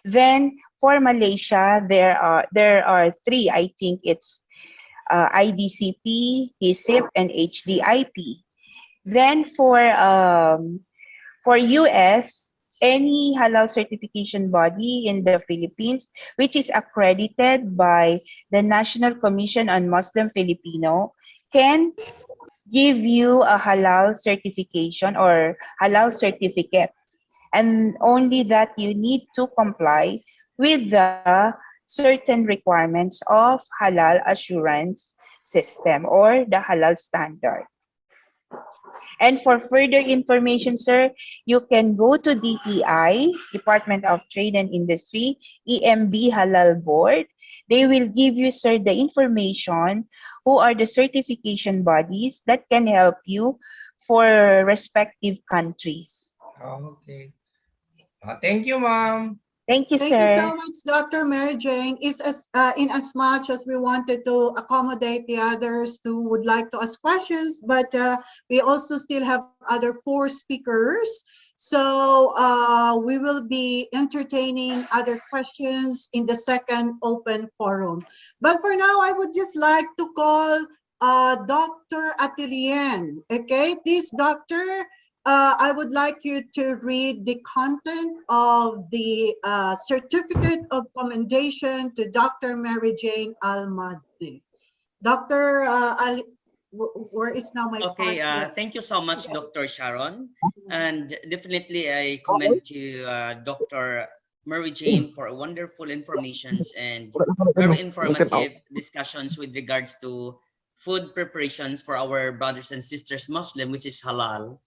Then for Malaysia, there are three. I think it's IDCP, HISIP, and HDIP. Then for US, any halal certification body in the Philippines, which is accredited by the National Commission on Muslim Filipino, can give you a halal certification or halal certificate. And only that you need to comply with the certain requirements of halal assurance system or the halal standard. And for further information, sir, you can go to DTI, Department of Trade and Industry, EMB Halal Board. They will give you, sir, the information who are the certification bodies that can help you for respective countries. Okay. Thank you, ma'am. Thank you, Thank you sir. so much, Dr. Mary Jane. In as much as we wanted to accommodate the others who would like to ask questions, but we also still have other four speakers. So we will be entertaining other questions in the second open forum. But for now, I would just like to call Dr. Atilien. Okay, please, Doctor. I would like you to read the content of the certificate of commendation to Dr. Mary Jane Almadi. Dr. where is now my Okay, partner? thank you so much, Dr. Sharon. And definitely I commend to Dr. Mary Jane for wonderful informations and very informative discussions with regards to food preparations for our brothers and sisters Muslim, which is halal.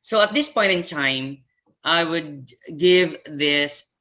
So at this point in time, I would give this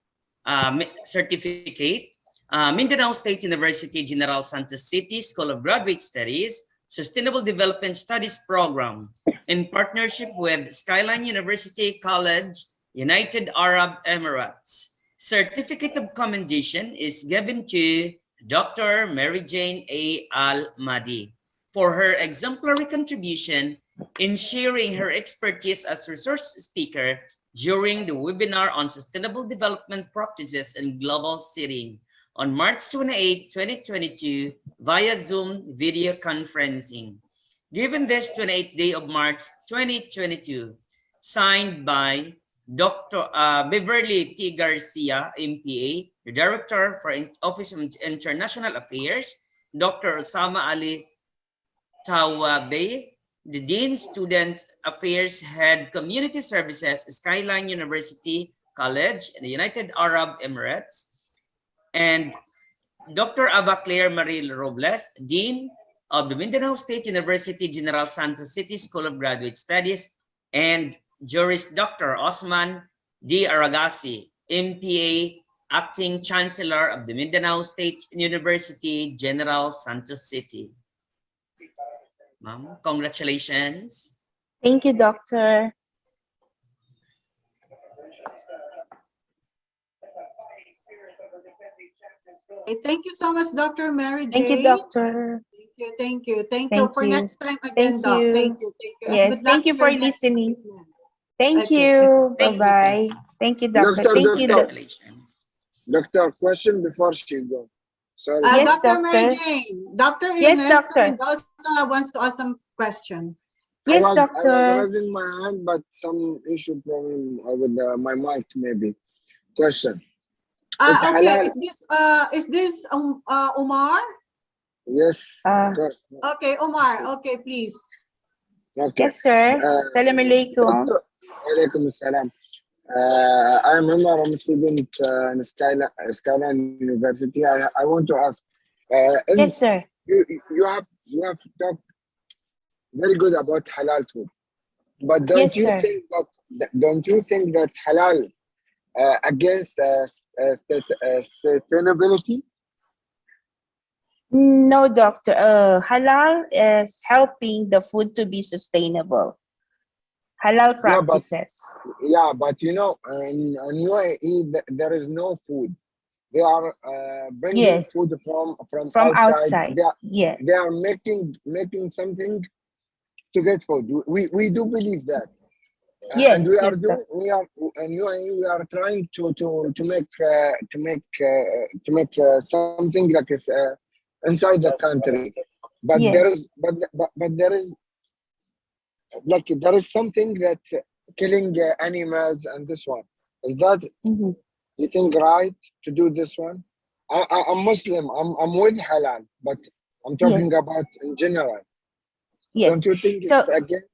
certificate, Mindanao State University-General Santos City School of Graduate Studies, Sustainable Development Studies Program, in partnership with Skyline University College, United Arab Emirates. Certificate of commendation is given to Dr. Mary Jane A. Al-Mahdi for her exemplary contribution in sharing her expertise as resource speaker during the webinar on sustainable development practices in global setting on March 28, 2022 via Zoom video conferencing. Given this 28th day of March 2022, signed by Dr. Beverly T. Garcia, MPA, the Director for Office of International Affairs, Dr. Osama Ali Tawabe, the Dean Student Affairs Head Community Services, Skyline University College in the United Arab Emirates, and Dr. Ava Claire Marie Robles, Dean of the Mindanao State University-General Santos City School of Graduate Studies, and Jurist Dr. Osman D. Aragasi, MPA, Acting Chancellor of the Mindanao State University-General Santos City. Ma'am, congratulations. Thank you, Doctor. Thank you so much, Dr. Mary Thank you, Jane. Doctor. Thank you. Thank you. Thank For you. next time again, Thank Doc. you. Thank you. Thank you. And Yes, good luck thank you to for your next listening. commitment. Thank Okay. you. Thank you. Bye-bye. Thank you, Doctor. Doctor, Thank you. Congratulations. Doctor, question before she go. Sorry. Yes, Dr. Mary Doctor. Jane, Dr. Yes, Ernesto Doctor. Mendoza wants to ask some question. Yes, I was Doctor. raising my hand, but some issue problem with my mic maybe. Question. Is Okay. halal? Is this Omar? Yes, of course. Okay, Omar. Okay, please. Okay. Yes, sir. Assalamu alaikum. Doctor, alaikum assalam. I'm Omar. I'm a student in Skyline University. I want to ask. Yes, sir. You have talked very good about halal food, but don't Yes, you sir. think that halal against sustainability? No, Doctor. Halal is helping the food to be sustainable. Halal practices. Yeah, but you know, in UAE there is no food. They are bringing Yes. food from From outside. outside. Yes. They are making something to get food. We do believe that. Yes. And we are Yes, doing Doctor. we are in UAE we are trying to make something like this inside the country, but Yes. there is like there is something that killing animals, and this one is that Mm-hmm. you think right to do this one? I'm Muslim. I'm with halal, but I'm talking about in general. Yes. Don't you think So it's against?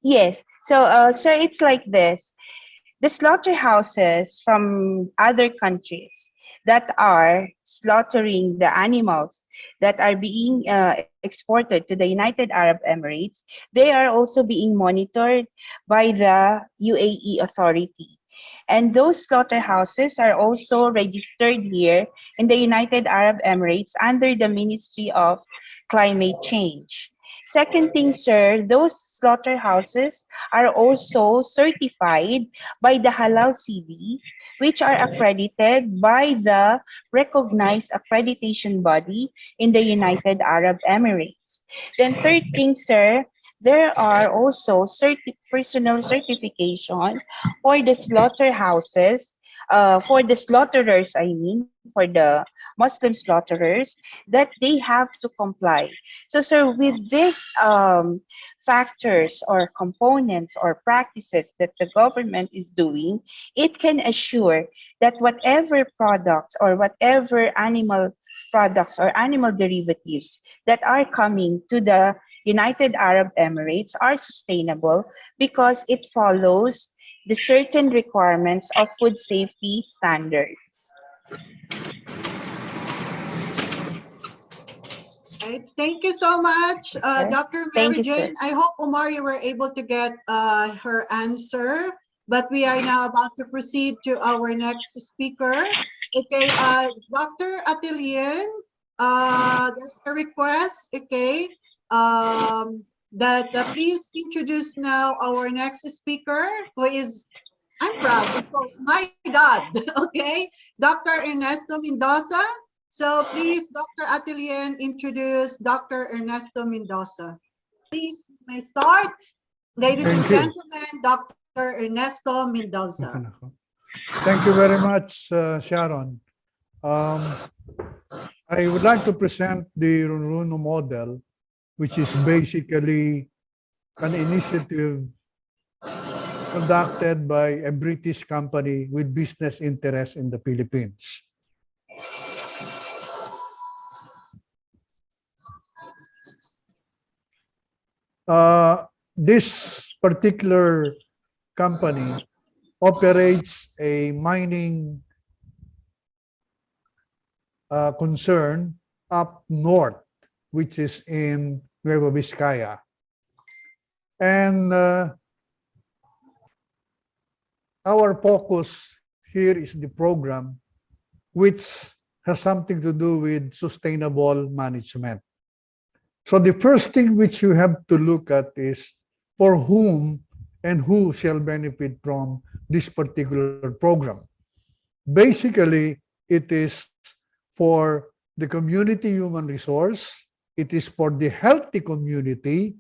yes. So, sir, it's like this. The slaughterhouses from other countries that are slaughtering the animals that are being exported to the United Arab Emirates, they are also being monitored by the UAE authority. And those slaughterhouses are also registered here in the United Arab Emirates under the Ministry of Climate Change. Second thing, sir, those slaughterhouses are also certified by the Halal CVs, which are accredited by the recognized accreditation body in the United Arab Emirates. Then third thing, sir, there are also personal certification for the slaughterhouses, for the slaughterers, I mean, for the Muslim slaughterers, that they have to comply. So, sir, with these factors or components or practices that the government is doing, it can assure that whatever products or whatever animal products or animal derivatives that are coming to the United Arab Emirates are sustainable because it follows the certain requirements of food safety standards. Right. Thank you so much, Okay. Dr. Thank Mary you, sir. Jane. I hope, Omar, you were able to get her answer. But we are now about to proceed to our next speaker. Okay, Dr. Atelian, there's a request, okay, that please introduce now our next speaker, who is, I'm proud, of course, my dad, okay, Dr. Ernesto Mendoza. So please, Dr. Atelian, introduce Dr. Ernesto Mendoza. Please, you may start. Ladies and Thank you. gentlemen, Dr. Ernesto Mendoza. Thank you very much, Sharon. I would like to present the Runo model, which is basically an initiative conducted by a British company with business interests in the Philippines. This particular company operates a mining concern up north, which is in Nueva Vizcaya. And our focus here is the program, which has something to do with sustainable management. So the first thing which you have to look at is for whom and who shall benefit from this particular program. Basically, it is for the community human resource, it is for the healthy community,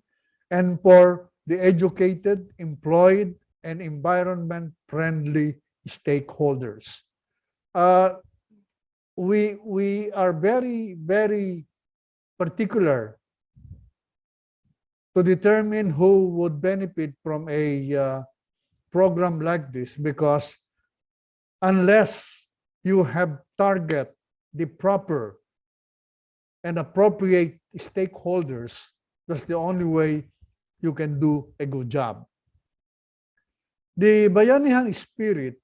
and for the educated, employed, and environment-friendly stakeholders. We are very, very particular to determine who would benefit from a program like this, because unless you have target the proper and appropriate stakeholders, that's the only way you can do a good job. The Bayanihan spirit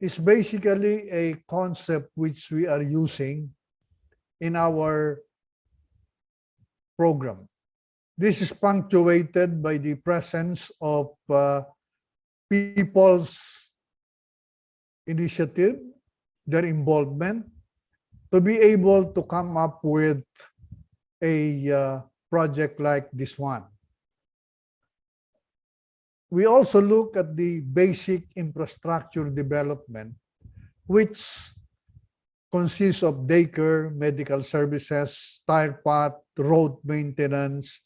is basically a concept which we are using in our program. This is punctuated by the presence of people's initiative, their involvement, to be able to come up with a project like this one. We also look at the basic infrastructure development, which consists of daycare, medical services, tire path, road maintenance.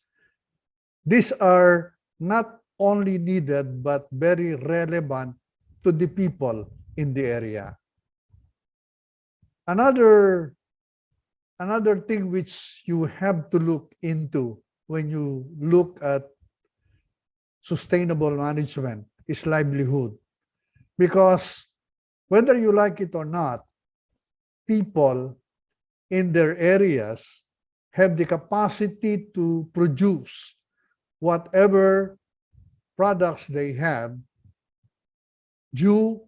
These are not only needed, but very relevant to the people in the area. Another thing which you have to look into when you look at sustainable management is livelihood. Because whether you like it or not, people in their areas have the capacity to produce whatever products they have due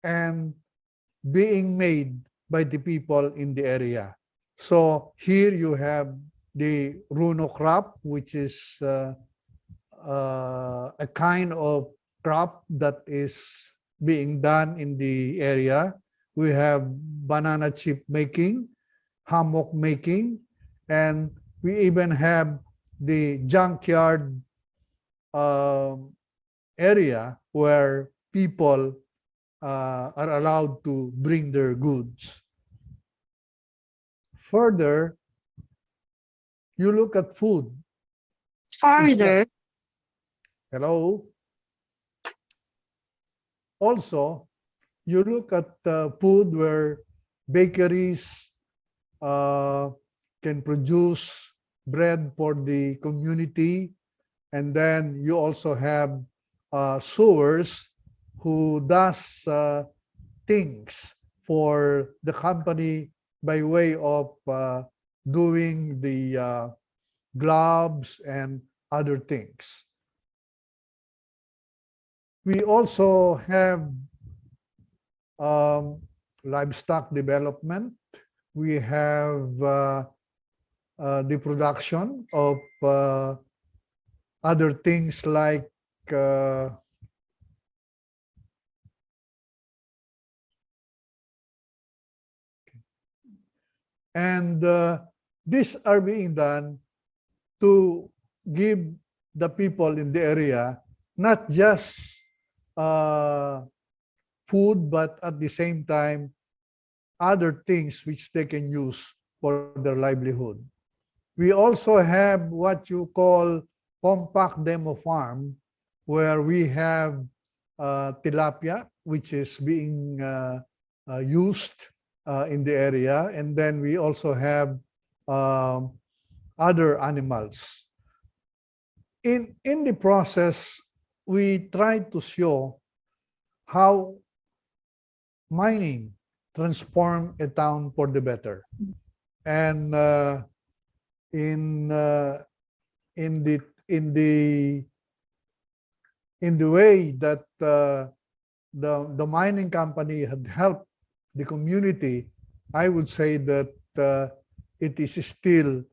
and being made by the people in the area. So here you have the runo crop, which is a kind of crop that is being done in the area. We have banana chip making, hammock making, and we even have the junkyard area where people are allowed to bring their goods. Further, you look at food. Further, Hello. Also, you look at food where bakeries can produce bread for the community, and then you also have sewers who does things for the company by way of doing the gloves, and other things. We also have livestock development. We have the production of other things like and these are being done to give the people in the area not just food, but at the same time, other things which they can use for their livelihood. We also have what you call compact demo farm, where we have tilapia, which is being used in the area. And then we also have other animals. In the process, we try to show how mining transform a town for the better. And in the way that the mining company had helped the community, I would say that it is still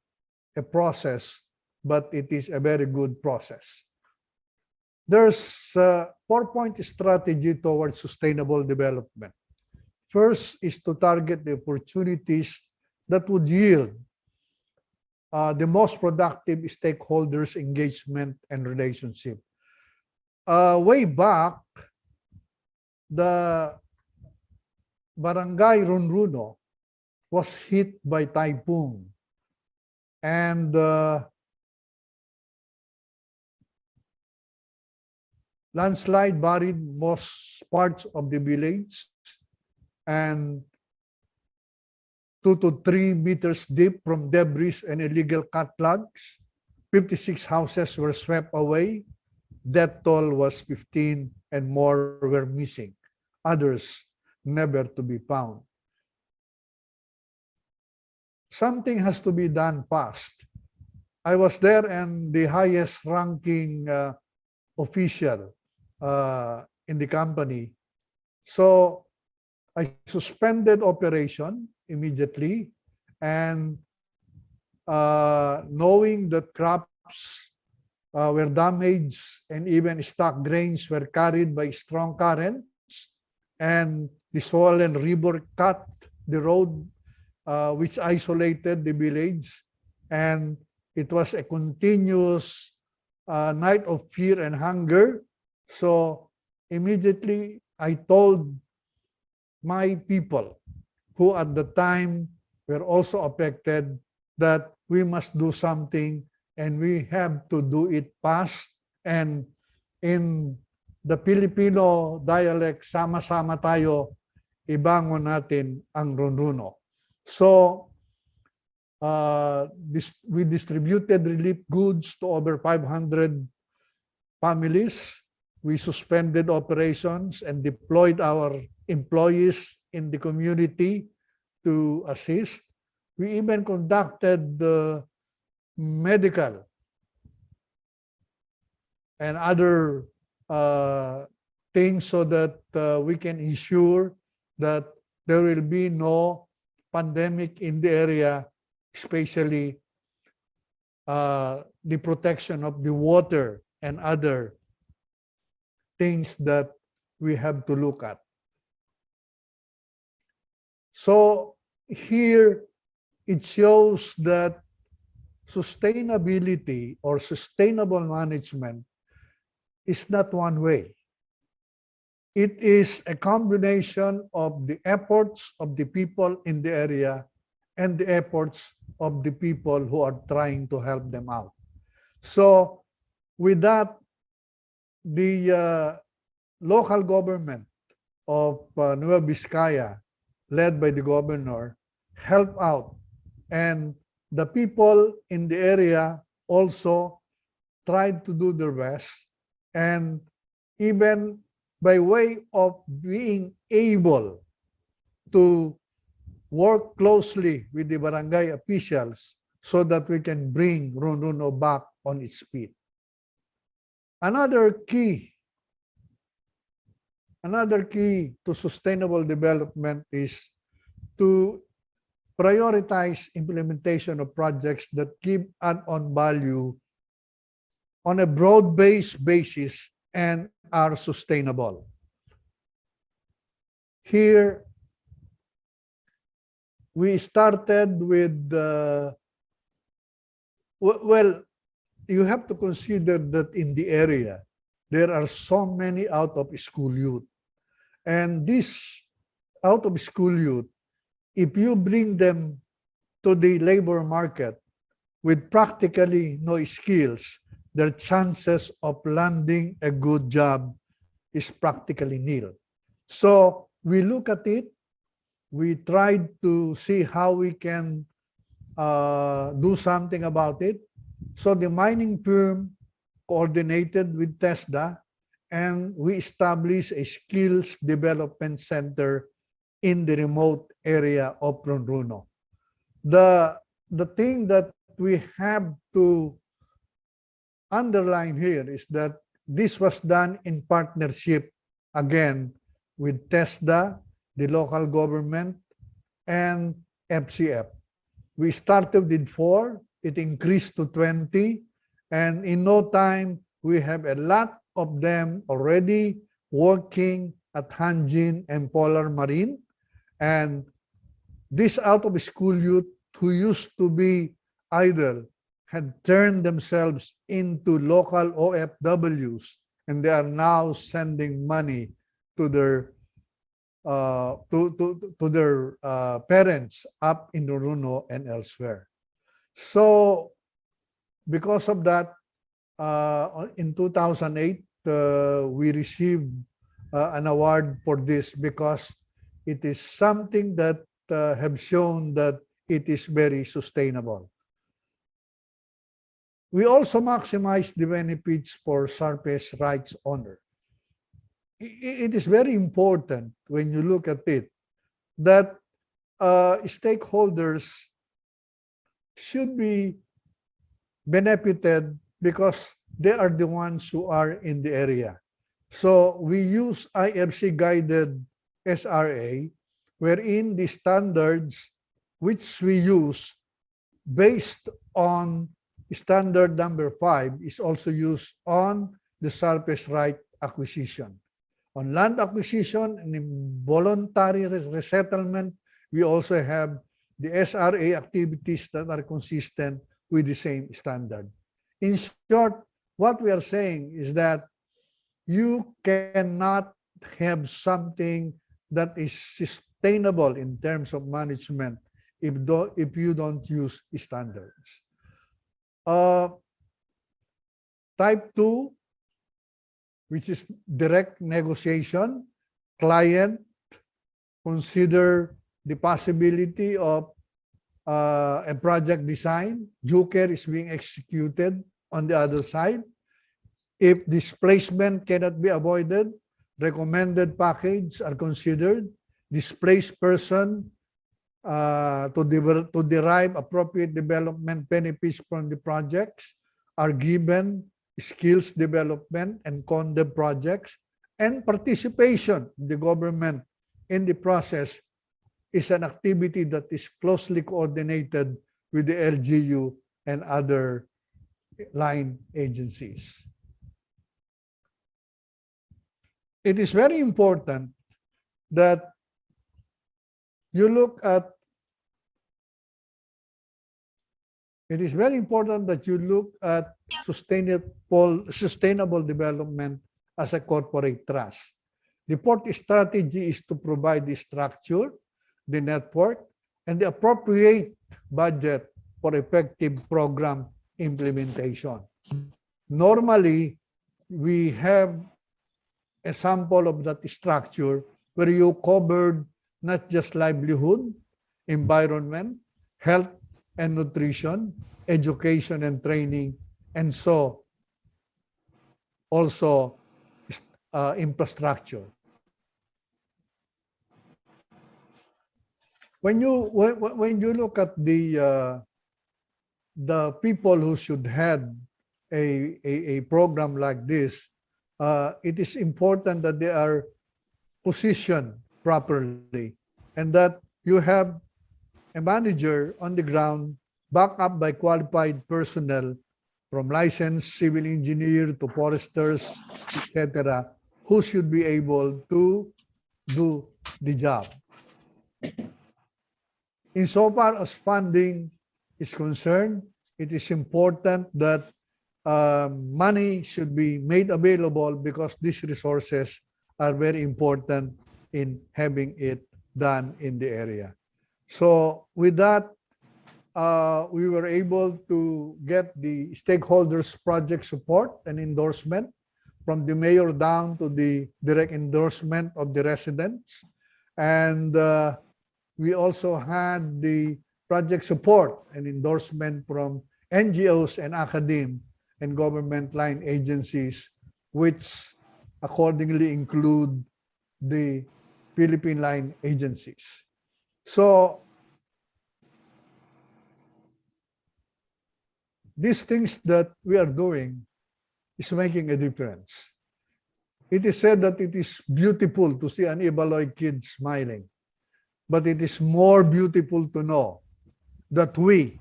a process, but it is a very good process. There's a 4-point strategy towards sustainable development. First is to target the opportunities that would yield the most productive stakeholders' engagement and relationship. Way back, the barangay Runruno was hit by typhoon, and landslide buried most parts of the village, and 2 to 3 meters deep from debris and illegal cut logs. 56 houses were swept away. Death toll was 15 and more were missing. Others never to be found. Something has to be done fast. I was there, and the highest ranking official in the company. So I suspended operation immediately, and knowing that crops were damaged and even stock grains were carried by strong currents, and the swollen river cut the road which isolated the village, and it was a continuous night of fear and hunger. So immediately I told my people, who at the time were also affected, that we must do something, and we have to do it fast. And in the Filipino dialect, sama-sama tayo, ibangon natin ang Runruno. So we distributed relief goods to over 500 families. We suspended operations and deployed our employees in the community to assist. We even conducted medical and other things so that we can ensure that there will be no pandemic in the area, especially the protection of the water and other things that we have to look at. So here it shows that sustainability or sustainable management is not one way. It is a combination of the efforts of the people in the area and the efforts of the people who are trying to help them out. So with that, the local government of Nueva Vizcaya, led by the governor, help out, and the people in the area also tried to do their best, and even by way of being able to work closely with the barangay officials so that we can bring Ronrono back on its feet. Another key to sustainable development is to prioritize implementation of projects that give add-on value on a broad-based basis and are sustainable. Here, we started with, well, you have to consider that in the area, there are so many out-of-school youth. And this out-of-school youth, if you bring them to the labor market with practically no skills, their chances of landing a good job is practically nil. So we look at it, we tried to see how we can do something about it. So the mining firm coordinated with TESDA, and we established a skills development center in the remote area of Ronrono. The thing that we have to underline here is that this was done in partnership, again, with TESDA, the local government, and FCF. We started with 4, it increased to 20, and in no time, we have a lot of them already working at Hanjin and Polar Marine. And this out-of-school youth who used to be idle had turned themselves into local OFWs, and they are now sending money to their parents up in Ronrono and elsewhere. So because of that, in 2008, we received an award for this because it is something that have shown that it is very sustainable. We also maximize the benefits for surface rights owner. It is very important when you look at it that stakeholders should be benefited because they are the ones who are in the area. So we use IFC guided SRA, wherein the standards which we use based on standard number 5 is also used on the surface right acquisition. On land acquisition and voluntary resettlement, we also have the SRA activities that are consistent with the same standard. In short, what we are saying is that you cannot have something that is sustainable in terms of management if you don't use standards. Type 2, which is direct negotiation, client consider the possibility of a project design. Joker is being executed on the other side. If displacement cannot be avoided, recommended package are considered. Displaced person to derive appropriate development benefits from the projects are given skills development and conduct projects, and participation in the government in the process is an activity that is closely coordinated with the LGU and other line agencies. It is very important that you look at sustainable development as a corporate trust. The fourth strategy is to provide the structure, the network, and the appropriate budget for effective program implementation. Normally, we have a sample of that structure where you covered not just livelihood, environment, health and nutrition, education and training, and so also infrastructure. When you look at the the people who should head a program like this, it is important that they are positioned properly and that you have a manager on the ground backed up by qualified personnel from licensed civil engineer to foresters, etc., who should be able to do the job. Insofar as funding is concerned, it is important that money should be made available because these resources are very important in having it done in the area. So with that, we were able to get the stakeholders project support and endorsement from the mayor down to the direct endorsement of the residents. And we also had the project support and endorsement from NGOs and academe and government line agencies, which accordingly include the Philippine line agencies. So these things that we are doing is making a difference. It is said that it is beautiful to see an Ibaloy kid smiling, but it is more beautiful to know that we,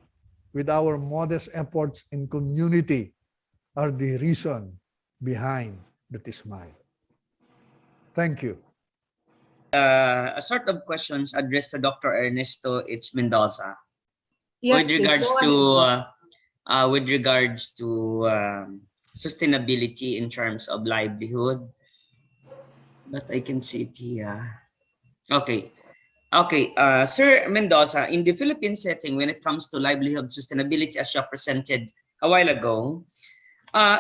with our modest efforts in community, are the reason behind that smile. Thank you. A sort of questions addressed to Dr. Ernesto Mendoza. Yes, with please, regards go ahead. to sustainability in terms of livelihood, but I can see it here. Okay. Sir Mendoza, in the Philippine setting, when it comes to livelihood sustainability, as you presented a while ago,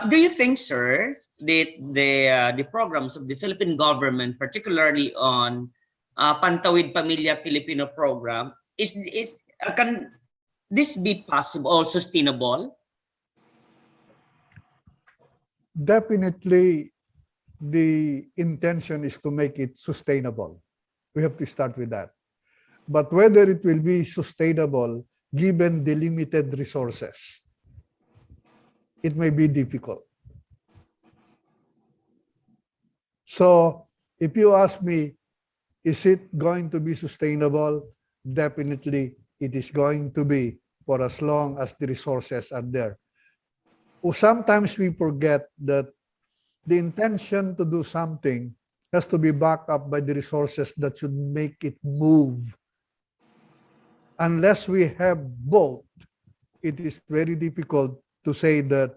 do you think, sir, that the programs of the Philippine government, particularly on Pantawid Pamilya Filipino program, can this be possible or sustainable? Definitely, the intention is to make it sustainable. We have to start with that. But whether it will be sustainable given the limited resources, it may be difficult. So if you ask me, is it going to be sustainable? Definitely it is going to be for as long as the resources are there. Sometimes we forget that the intention to do something has to be backed up by the resources that should make it move. Unless we have both, it is very difficult to say that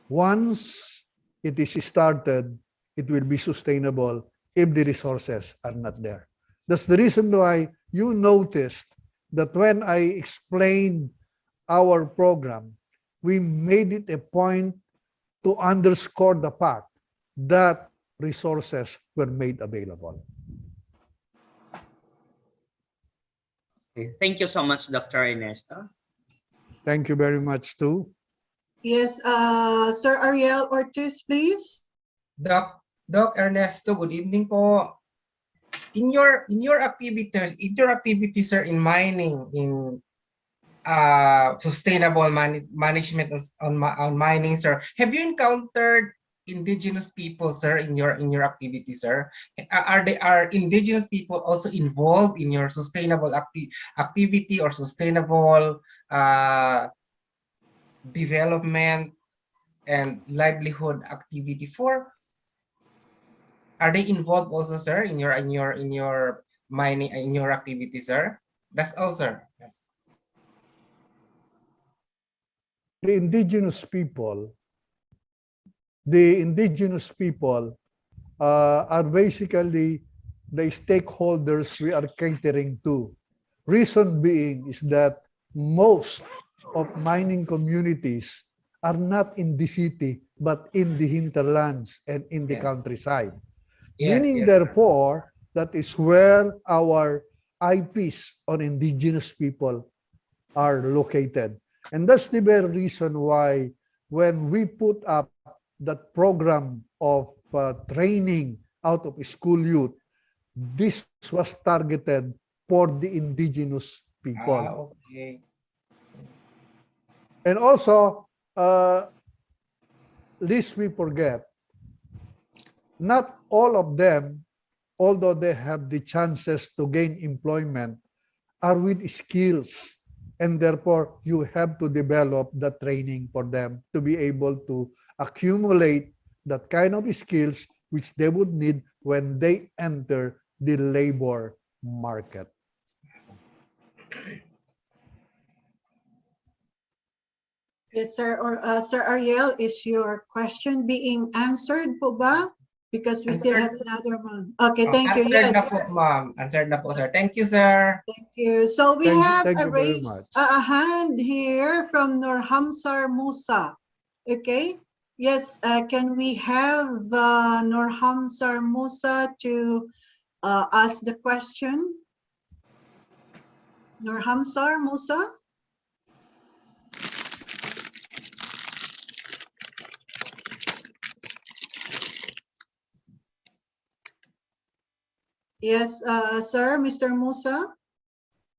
once it is started, it will be sustainable if the resources are not there. That's the reason why you noticed that when I explained our program, we made it a point to underscore the fact that resources were made available. Okay. Thank you so much, Dr. Ernesto. Thank you very much too. Yes, Sir Ariel Ortiz, please. Doc Ernesto, good evening po. In your activities, sir, in mining, in sustainable management on mining, sir, have you encountered indigenous people, sir, in your activity, sir? Are indigenous people also involved in your sustainable activity or sustainable development and livelihood activity? Are they involved also, sir, in your mining, in your activity, sir? That's all, sir. Yes. The indigenous people are basically the stakeholders we are catering to. Reason being is that most of mining communities are not in the city, but in the hinterlands and in the countryside. Yes, Meaning, yes, therefore, that is where our IPs on indigenous people are located. And that's the very reason why when we put up that program of training out of school youth, this was targeted for the indigenous people. Okay. And also, lest we forget, not all of them, although they have the chances to gain employment, are with skills. And therefore, you have to develop the training for them to be able to accumulate that kind of skills which they would need when they enter the labor market. Yes, sir. Or Sir Ariel, is your question being answered po ba? Because we still have Answered, another one. Okay, thank you. answered Yes, na po, ma'am. Answered na po, sir. Thank you, sir. thank you. So we have Thank a you very much. raise a hand here from Nurhamsar Musa. Okay. Yes, can we have Nurhamsar Musa to ask the question? Nurhamsar Musa? Yes, sir, Mr. Musa?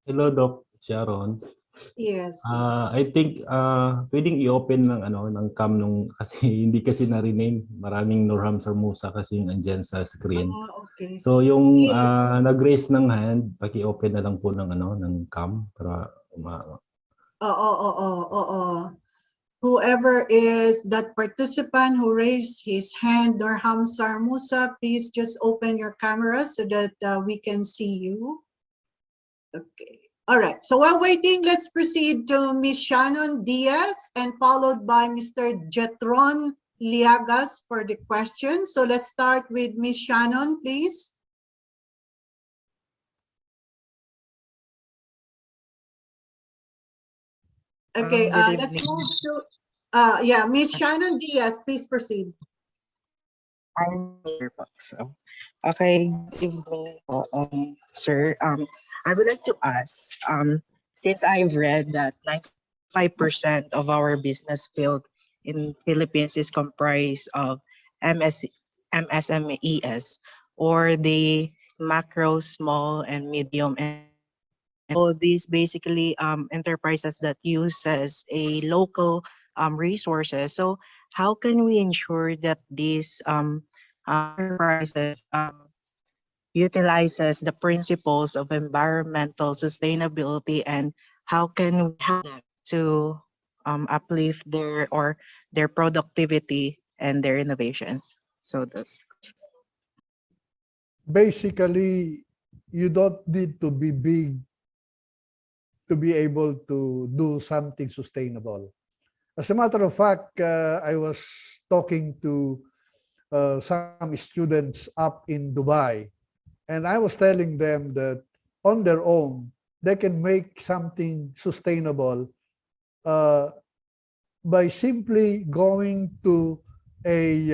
Hello, Doc Sharon. Yes. I think pwedeng i-open ng ng cam nung kasi hindi kasi na-rename. Maraming Nurham Sarmusa kasi yung andyan sa screen. Okay. So yung Yeah. nag-raise ng hand, paki-open na lang po ng ng cam para Whoever is that participant who raised his hand, Nurham Sarmusa, please just open your camera so that we can see you. Okay. All right. So while waiting, let's proceed to Ms. Shannon Diaz and followed by Mr. Jetron Liagas for the questions. So let's start with Ms. Shannon, please. Okay, Good let's evening. move to, yeah, Ms. Shannon Diaz, please proceed. I'm here po. So, okay, good evening po, sir. I would like to ask, since I've read that 95% of our business field in Philippines is comprised of MSMEs, or the macro, small, and medium. And so these basically enterprises that uses a local resources. So how can we ensure that these enterprises utilizes the principles of environmental sustainability, and how can we help them to uplift their productivity and their innovations? So that's Basically, you don't need to be big to be able to do something sustainable. As a matter of fact, I was talking to some students up in Dubai, and I was telling them that on their own, they can make something sustainable by simply going to a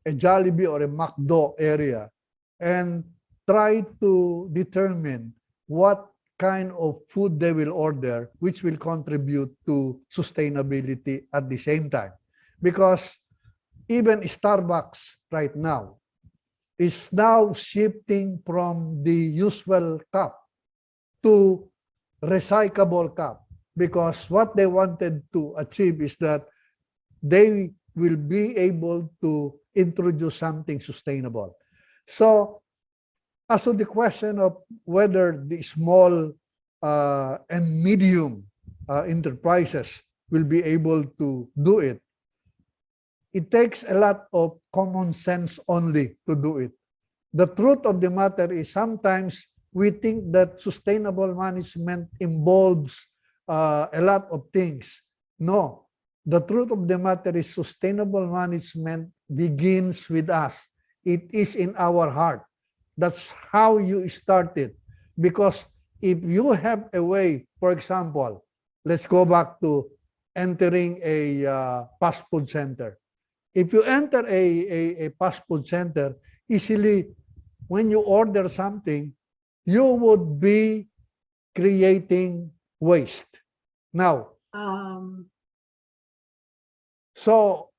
Jollibee or a McDo area and try to determine what kind of food they will order, which will contribute to sustainability at the same time. Because even Starbucks right now is now shifting from the usual cup to recyclable cup, because what they wanted to achieve is that they will be able to introduce something sustainable. So as to the question of whether the small and medium enterprises will be able to do it, it takes a lot of common sense only to do it. The truth of the matter is sometimes we think that sustainable management involves a lot of things. No, the truth of the matter is sustainable management begins with us. It is in our heart. That's how you start it. Because if you have a way, for example, let's go back to entering a fast food center. If you enter a fast food center, easily when you order something, you would be creating waste. Now, so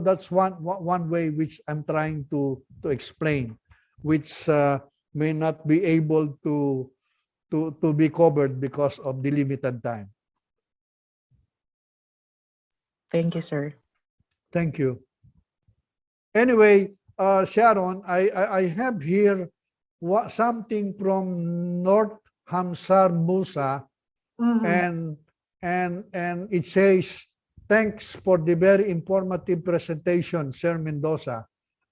that's one way which I'm trying to explain, which may not be able to be covered because of the limited time. Thank you, sir. Thank you. Anyway, Sharon, I have here something from North Hamsar Musa, Mhm. and it says, thanks for the very informative presentation, Sir Mendoza.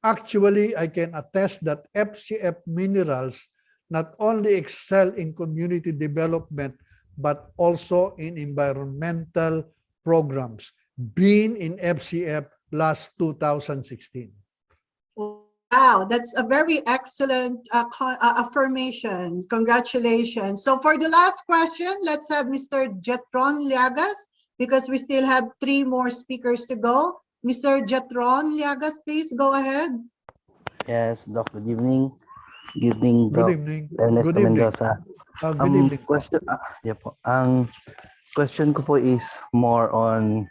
Actually, I can attest that FCF Minerals not only excel in community development, but also in environmental programs, being in FCF last 2016. Wow, that's a very excellent affirmation. Congratulations. So for the last question, let's have Mr. Jetron Liagas, because we still have 3 more speakers to go. Mr. Jetron Liagas, please go ahead. Yes, Doc. Good evening. Good evening, Good Doc. evening. Ernesto Good evening. Mendoza. Good evening po. Question, yeah po. Ang question ko po is more on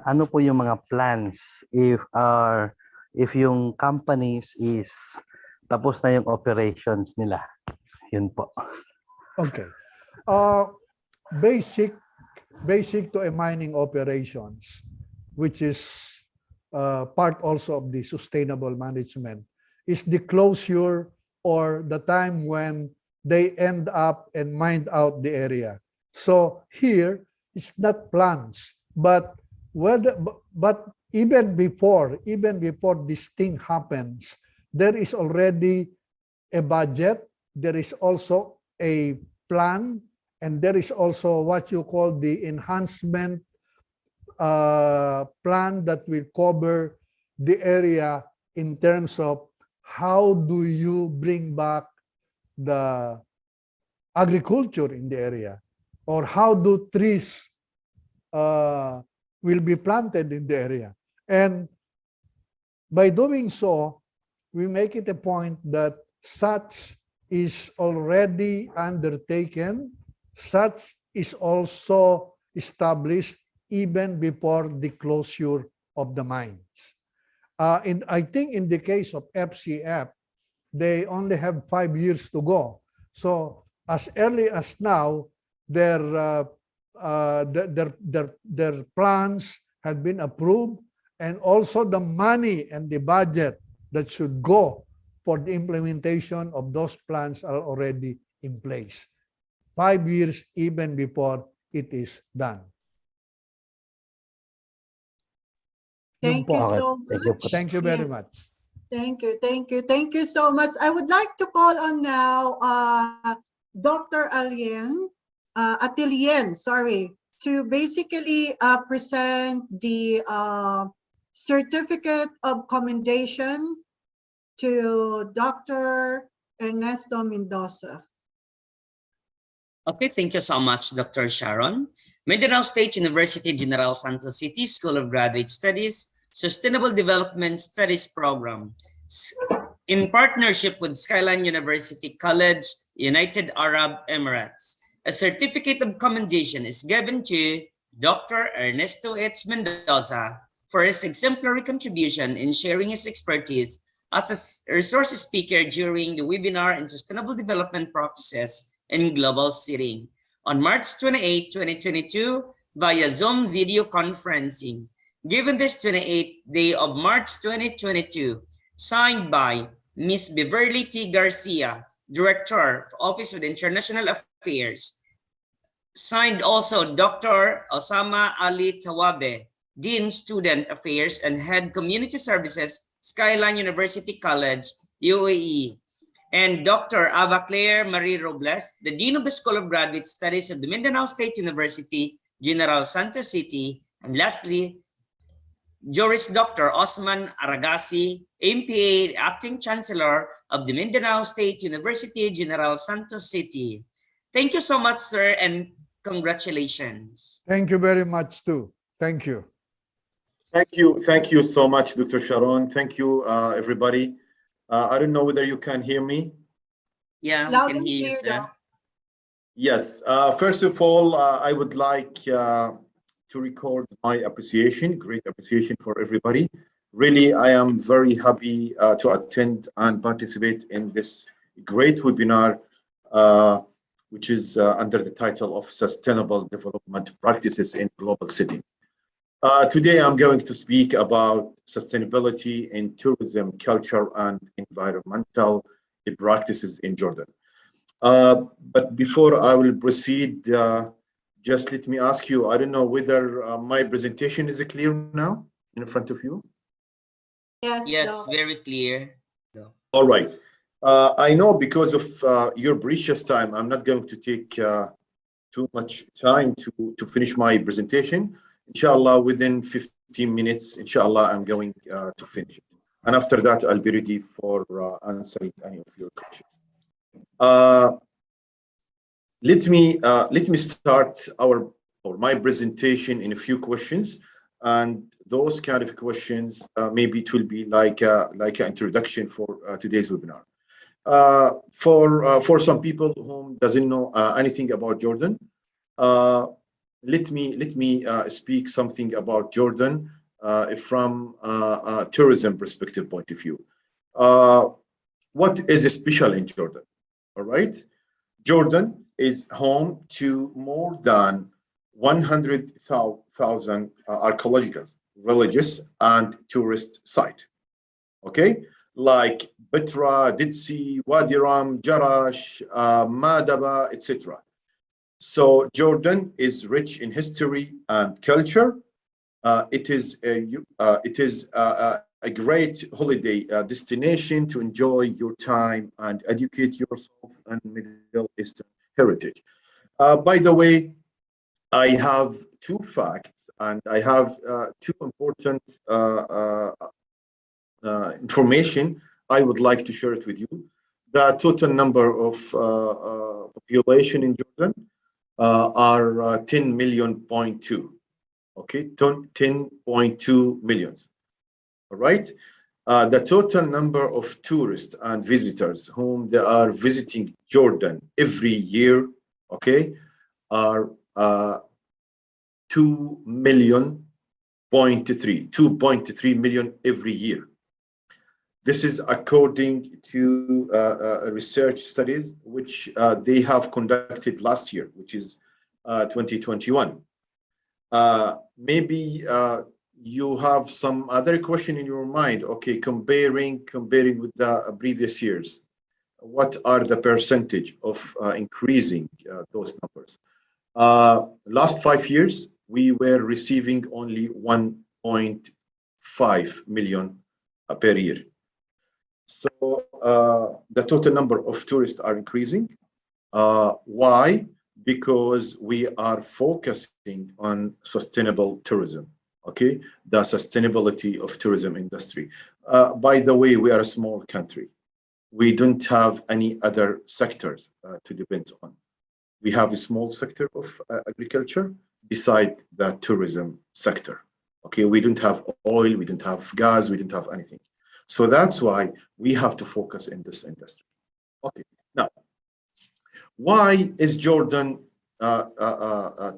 ano po yung mga plans if yung companies is tapos na yung operations nila. Yun po. Okay. Basic to a mining operations, which is part also of the sustainable management, is the closure or the time when they end up and mine out the area. So here, it's not plans, but even before this thing happens, there is already a budget, there is also a plan, and there is also what you call the enhancement plan that will cover the area in terms of how do you bring back the agriculture in the area, or how do trees will be planted in the area. And by doing so, we make it a point that such is already undertaken, such is also established even before the closure of the mines. I think in the case of FCF, they only have 5 years to go. So as early as now, their plans have been approved, and also the money and the budget that should go for the implementation of those plans are already in place. 5 years even before it is done. Thank you so much. Thank you very much. Thank you so much. I would like to call on now Dr. Atilien, to basically present the certificate of commendation to Dr. Ernesto Mendoza. Okay, thank you so much, Dr. Sharon. Mindanao State University-General Santos City School of Graduate Studies Sustainable Development Studies Program, in partnership with Skyline University College, United Arab Emirates. A certificate of commendation is given to Dr. Ernesto H. Mendoza for his exemplary contribution in sharing his expertise as a resource speaker during the webinar in Sustainable Development Practices in Global Setting on March 28, 2022 via Zoom video conferencing. Given this 28th day of March 2022, signed by Ms. Beverly T. Garcia, Director of Office of International Affairs. Signed also Dr. Osama Ali Tawabe, Dean Student Affairs and Head Community Services, Skyline University College, UAE. And Dr. Ava Claire Marie Robles, the Dean of the School of Graduate Studies of the Mindanao State University-General Santos City. And lastly, Juris Dr. Osman Aragasi, MPA, Acting Chancellor of the Mindanao State University-General Santos City. Thank you so much, sir, and congratulations. Thank you very much, too. Thank you. Thank you so much, Dr. Sharon. Thank you, everybody. I don't know whether you can hear me. Yeah, we can hear you, sir. Yes. First of all, I would like to record my appreciation, great appreciation for everybody. Really, I am very happy to attend and participate in this great webinar which is under the title of Sustainable Development Practices in Global Setting. Today, I'm going to speak about sustainability in tourism, culture, and environmental practices in Jordan. But before I will proceed, just let me ask you, I don't know whether my presentation is clear now in front of you. Yes, Yes, Doc. very clear. No. All right. I know because of your precious time, I'm not going to take too much time to finish my presentation. Inshallah, within 15 minutes, inshallah, I'm going to finish it. And after that, I'll be ready for answering any of your questions. Let me start my presentation in a few questions, and those kind of questions maybe it will be like an introduction for today's webinar. For some people who doesn't know anything about Jordan, let me speak something about Jordan from a tourism perspective point of view. What is special in Jordan? All right, Jordan is home to more than 100,000 archaeological, religious, and tourist sites. Okay, like Petra, Dead Sea, Wadi Rum, Jarash, Madaba, etc. So Jordan is rich in history and culture. It is a great holiday destination to enjoy your time and educate yourself on Middle Eastern heritage. By the way, I have two facts and I have two important information I would like to share it with you. The total number of population in Jordan are 10 million point two. Okay, 10.2 millions. All right. The total number of tourists and visitors whom they are visiting Jordan every year, okay, are 2 million point 2.3 million every year. This is according to research studies which they have conducted last year, which is 2021. Maybe you have some other question in your mind. Okay, comparing with the previous years, what are the percentage of increasing those numbers? Last 5 years, we were receiving only 1.5 million per year. So the total number of tourists are increasing. Why? Because we are focusing on sustainable tourism. Okay, the sustainability of tourism industry. By the way, we are a small country. We don't have any other sectors to depend on. We have a small sector of agriculture beside the tourism sector. Okay, we don't have oil, we don't have gas, we don't have anything. So that's why we have to focus in this industry. Okay, now, why is Jordan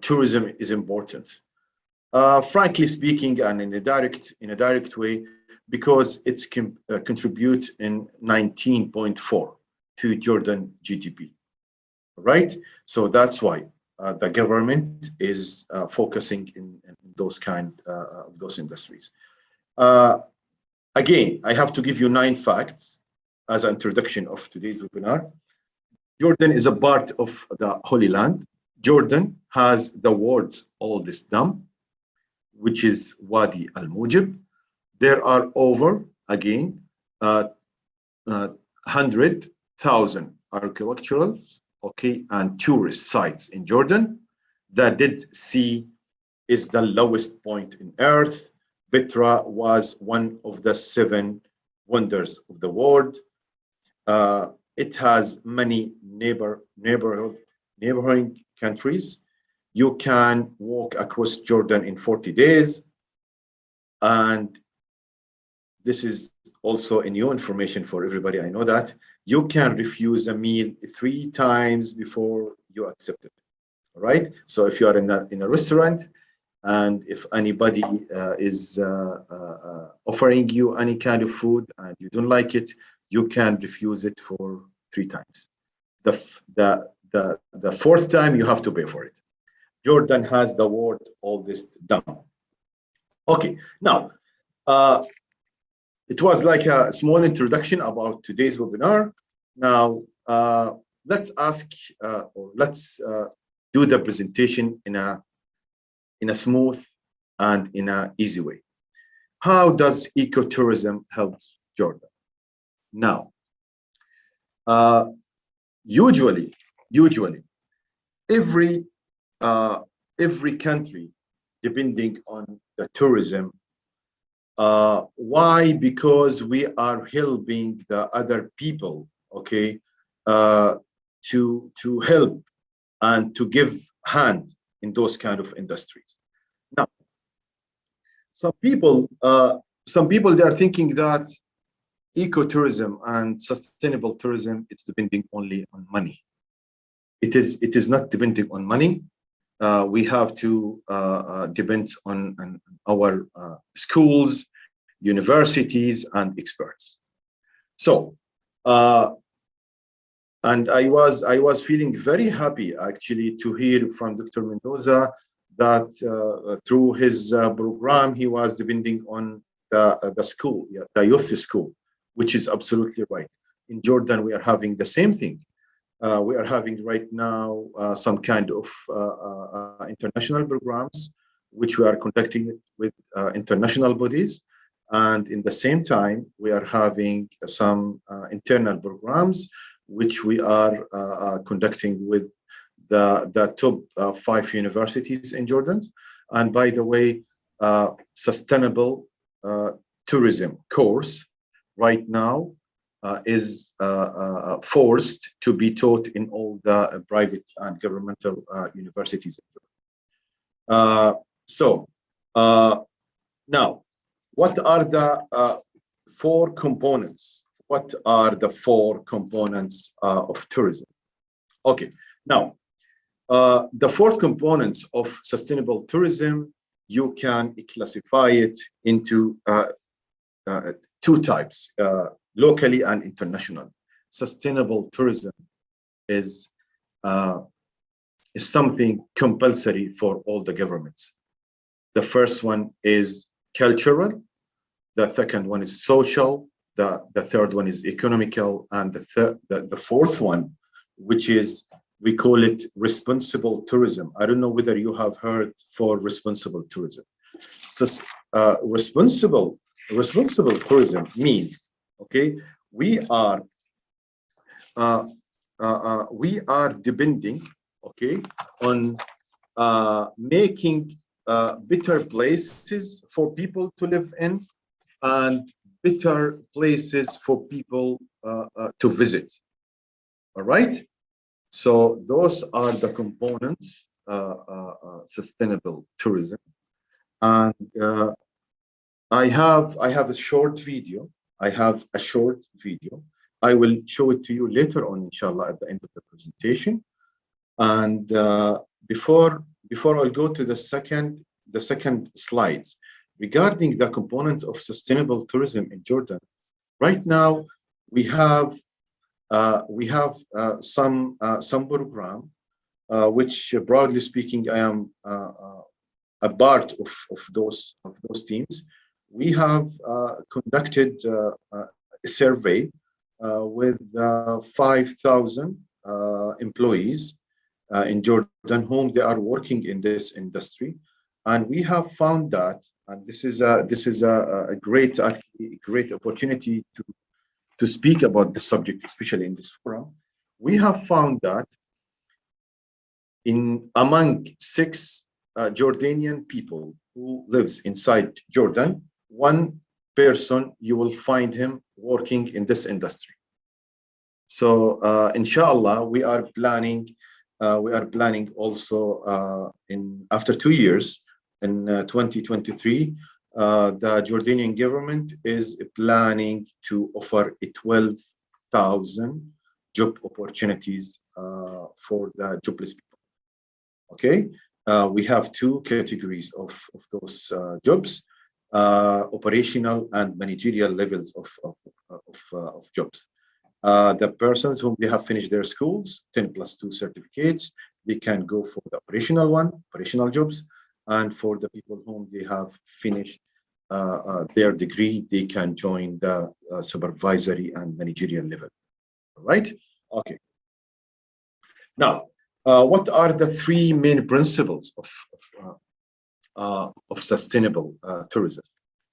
tourism is important? Frankly speaking, and in a direct way, because it's contribute in 19.4 to Jordan GDP, right? So that's why the government is focusing in those kind of those industries. Again, I have to give you 9 facts as an introduction of today's webinar. Jordan is a part of the Holy Land. Jordan has the world's oldest dam, which is Wadi Al-Mujib. There are over, again, 100,000 archaeological, okay, and tourist sites in Jordan. The Dead Sea is the lowest point in Earth. Petra was one of the 7 wonders of the world. It has many neighboring countries. You can walk across Jordan in 40 days. And this is also a new information for everybody. I know that you can refuse a meal 3 times before you accept it. All right. So if you are in a restaurant, and if anybody is offering you any kind of food and you don't like it, you can refuse it for 3 times. The the fourth time you have to pay for it. Jordan has the world oldest dam. Okay, now it was like a small introduction about today's webinar. Now let's ask or let's do the presentation in a smooth and in an easy way. How does ecotourism help Jordan? Now, usually, every country, depending on the tourism, why? Because we are helping the other people, okay, to help and to give hand in those kind of industries. Now, some people they are thinking that ecotourism and sustainable tourism, it's depending only on money. It is not depending on money. We have to depend on our schools, universities, and experts. So, and I was feeling very happy actually to hear from Dr. Mendoza that through his program he was depending on the school, the youth school, which is absolutely right. In Jordan, we are having the same thing. We are having right now some kind of international programs, which we are conducting with international bodies. And in the same time, we are having some internal programs, which we are conducting with the top 5 universities in Jordan. And by the way, sustainable tourism course right now is forced to be taught in all the private and governmental universities. So now, what are the 4 components? What are the 4 components of tourism? Okay, now the 4 components of sustainable tourism, you can classify it into 2 types. Locally and internationally. Sustainable tourism is something compulsory for all the governments. The first one is cultural, the second one is social, the third one is economical, and the fourth one, which is, we call it responsible tourism. I don't know whether you have heard for responsible tourism. So responsible tourism means, okay, we are depending, okay, on making better places for people to live in and better places for people to visit. All right. So those are the components sustainable tourism, and I have a short video. I will show it to you later on, inshallah, at the end of the presentation. And before I'll go to the second slides regarding the components of sustainable tourism in Jordan. Right now, we have some program, which broadly speaking, I am a part of those teams. We have conducted a survey with 5,000 employees in Jordan, whom they are working in this industry, and we have found that, and this is a great opportunity to speak about the subject, especially in this forum. We have found that among 6 Jordanian people who lives inside Jordan, 1 person you will find him working in this industry. So inshallah, we are planning also after 2 years in 2023, the Jordanian government is planning to offer 12,000 job opportunities for the jobless people. Okay, we have 2 categories of those jobs, operational and managerial levels of jobs. The persons whom they have finished their schools, 10+2 certificates, they can go for the operational jobs. And for the people whom they have finished their degree, they can join the supervisory and managerial level. All right? Okay. Now, what are the three main principles of sustainable tourism?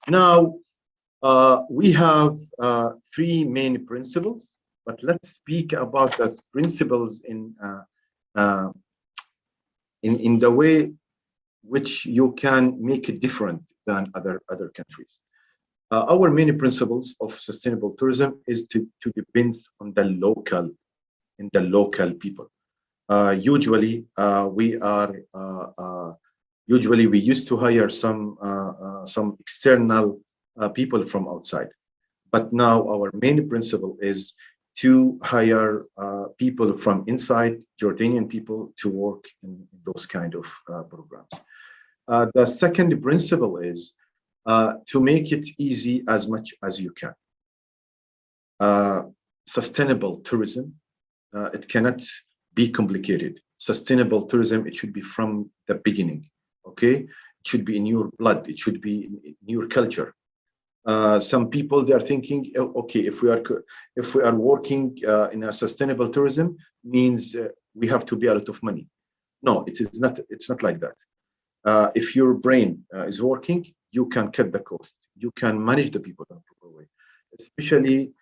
Now, we have three main principles, but let's speak about the principles in the way which you can make it different than other countries. Our main principles of sustainable tourism is to depend on the local people. Usually, we used to hire some external people from outside, but now our main principle is to hire people from inside, Jordanian people, to work in those kind of programs. The second principle is to make it easy as much as you can. Sustainable tourism, it cannot be complicated. Sustainable tourism, it should be from the beginning, okay? It should be in your blood. It should be in your culture. Some people, they are thinking, oh, okay, if we are working in a sustainable tourism, means we have to pay a lot of money. No, it is not. It's not like that. If your brain is working, you can cut the cost. You can manage the people in a proper way, especially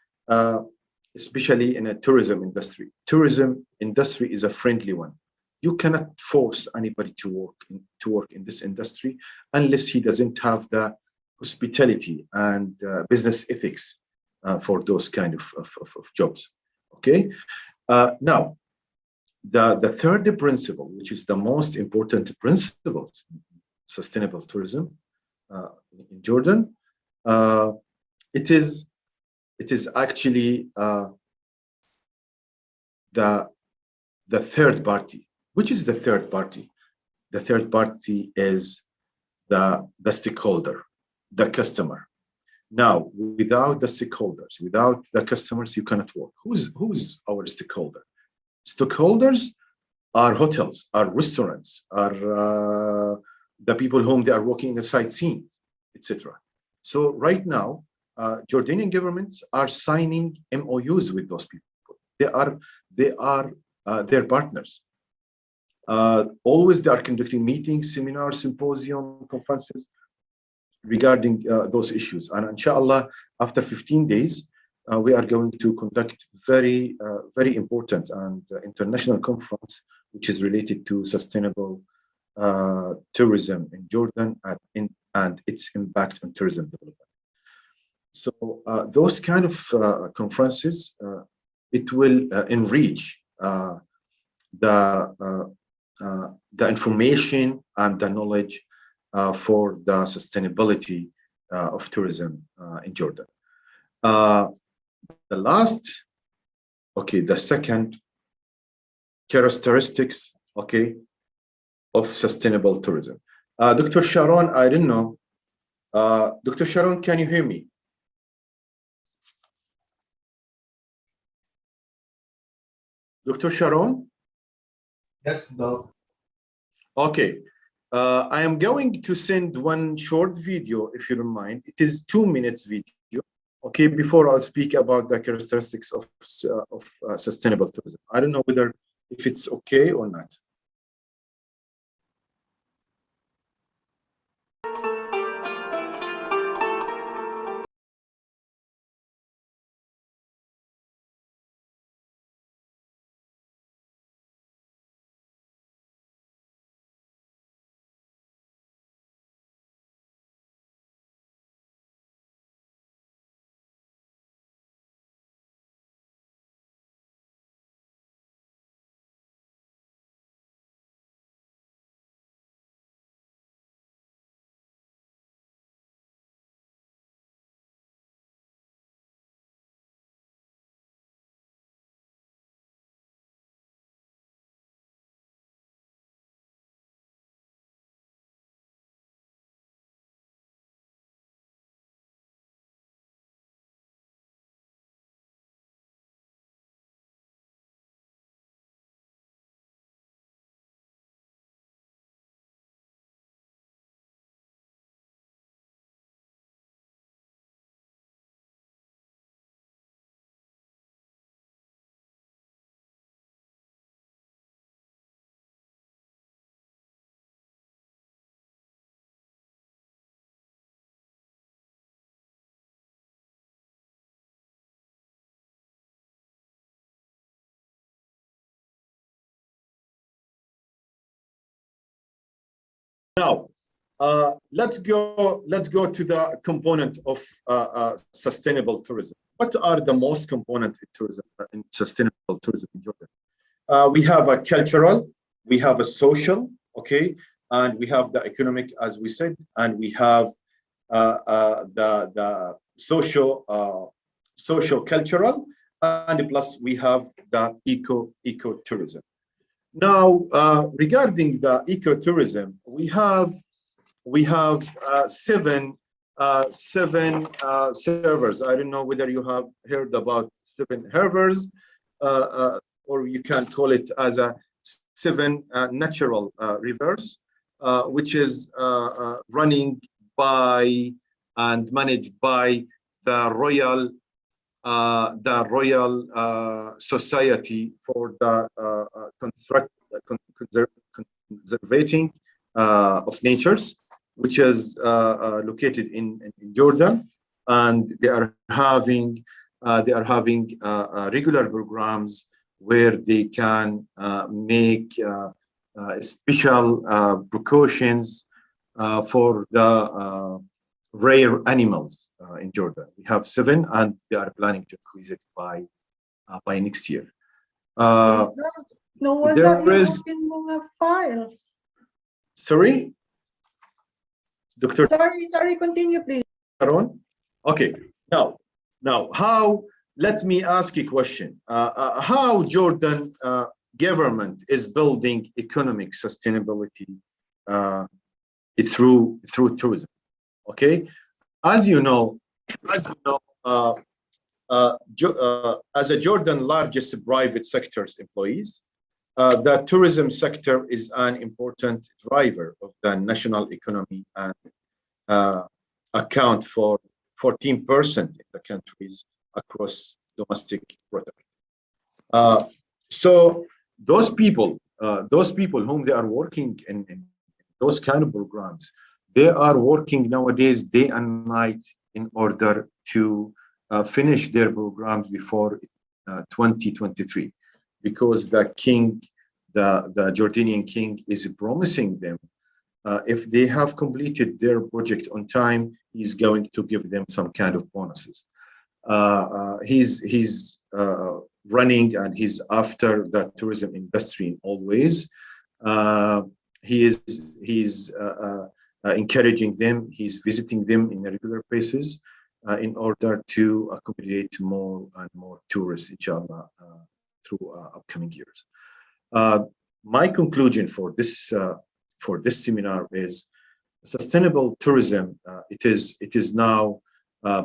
in a tourism industry. Tourism industry is a friendly one. You cannot force anybody to work in this industry unless he doesn't have the hospitality and business ethics for those kind of jobs. Okay. Now, the third principle, which is the most important principle, sustainable tourism in Jordan, it is actually the third party. Which is the third party? The third party is the stakeholder, the customer. Now, without the stakeholders, without the customers, you cannot work. Who's our stakeholder? Stakeholders are hotels, are restaurants, are the people whom they are working in the sightseeing, etc. So right now, Jordanian governments are signing MOUs with those people. They are their partners. Always they are conducting meetings, seminars, symposium, conferences regarding those issues. And inshallah, after 15 days, we are going to conduct very important and international conference, which is related to sustainable tourism in Jordan and its impact on tourism development. So those kind of conferences, it will enrich the information and the knowledge for the sustainability of tourism in Jordan. The second characteristics, of sustainable tourism. Dr. Sharon, I don't know. Dr. Sharon, can you hear me? Dr. Sharon? Yes, Doc. Okay. I am going to send one short video, if you don't mind. It is 2 minutes video. Okay, before I'll speak about the characteristics of sustainable tourism. I don't know whether if it's okay or not. Now, let's go to the component of sustainable tourism. What are the most component in tourism, in sustainable tourism in Jordan? We have a cultural, we have a social, okay, and we have the economic, as we said, and we have the social cultural, and plus we have the eco-tourism. Now, regarding the ecotourism, we have seven servers. I don't know whether you have heard about 7 servers, or you can call it as a 7 natural rivers, which is running by and managed by the Royal Society for the Conservation of Natures, which is located in Jordan, and they are having regular programs where they can make special precautions for the rare animals in Jordan. We have 7, and they are planning to increase it by next year. No wonder There is. in mga files. Sorry, Dr. Sorry, continue, please. Sharon? Okay, now how, let me ask you a question. How Jordan government is building economic sustainability through tourism? Okay, as you know, as a Jordan largest private sector's employees, the tourism sector is an important driver of the national economy and account for 14% in the countries across domestic product. So those people whom they are working in those kind of programs, they are working nowadays day and night in order to finish their programs before 2023, because the king, the Jordanian king, is promising them if they have completed their project on time, he's going to give them some kind of bonuses. He's running, and he's after the tourism industry in all ways. He's encouraging them. He's visiting them in regular basis in order to accommodate more and more tourists, inshallah, through upcoming years. My conclusion for this seminar is sustainable tourism. It is now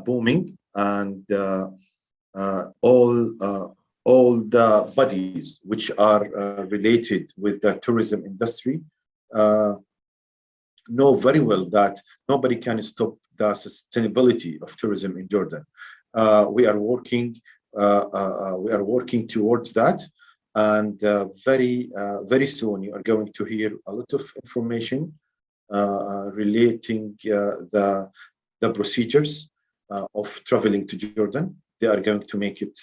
booming, and all the bodies which are related with the tourism industry know very well that nobody can stop the sustainability of tourism in Jordan. We are working towards that, and very soon you are going to hear a lot of information relating the procedures of traveling to Jordan. They are going to make it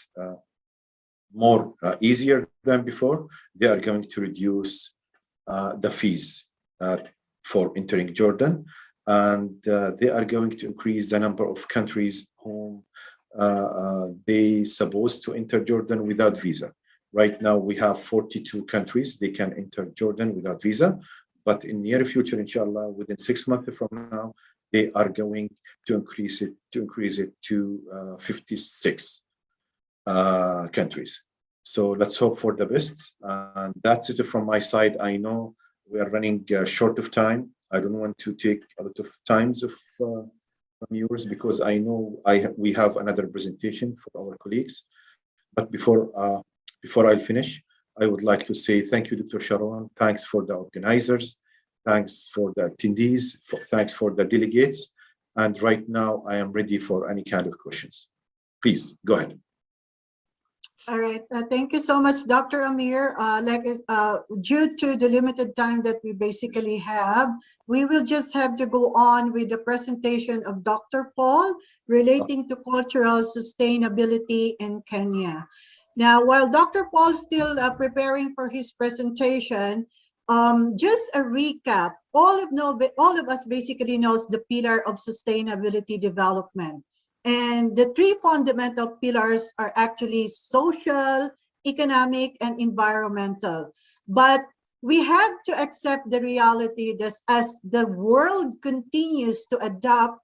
more easier than before. They are going to reduce the fees for entering Jordan, and they are going to increase the number of countries whom they supposed to enter Jordan without visa. Right now we have 42 countries they can enter Jordan without visa, but in the near future, inshallah, within 6 months from now, they are going to increase it to 56 countries. So let's hope for the best, and that's it from my side. I know we are running short of time. I don't want to take a lot of times from yours, because I know we have another presentation for our colleagues. But before I finish, I would like to say thank you, Dr. Sharon. Thanks for the organizers. Thanks for the attendees. Thanks for the delegates. And right now, I am ready for any kind of questions. Please go ahead. All right. Thank you so much, Dr. Amir. Due to the limited time that we basically have, we will just have to go on with the presentation of Dr. Paul relating to cultural sustainability in Kenya. Now, while Dr. Paul is still preparing for his presentation, Just a recap, all of us basically knows the pillar of sustainability development. And the three fundamental pillars are actually social, economic, and environmental. But we have to accept the reality that as the world continues to adopt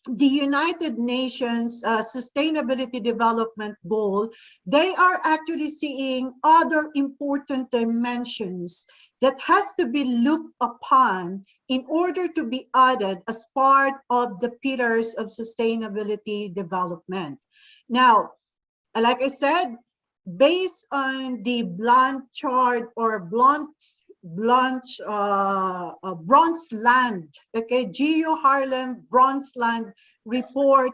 the United Nations Sustainability Development Goal, they are actually seeing other important dimensions that has to be looked upon in order to be added as part of the pillars of sustainability development. Now, like I said, based on the blunt chart or Bronsland, okay, Geo Harlem Bronsland report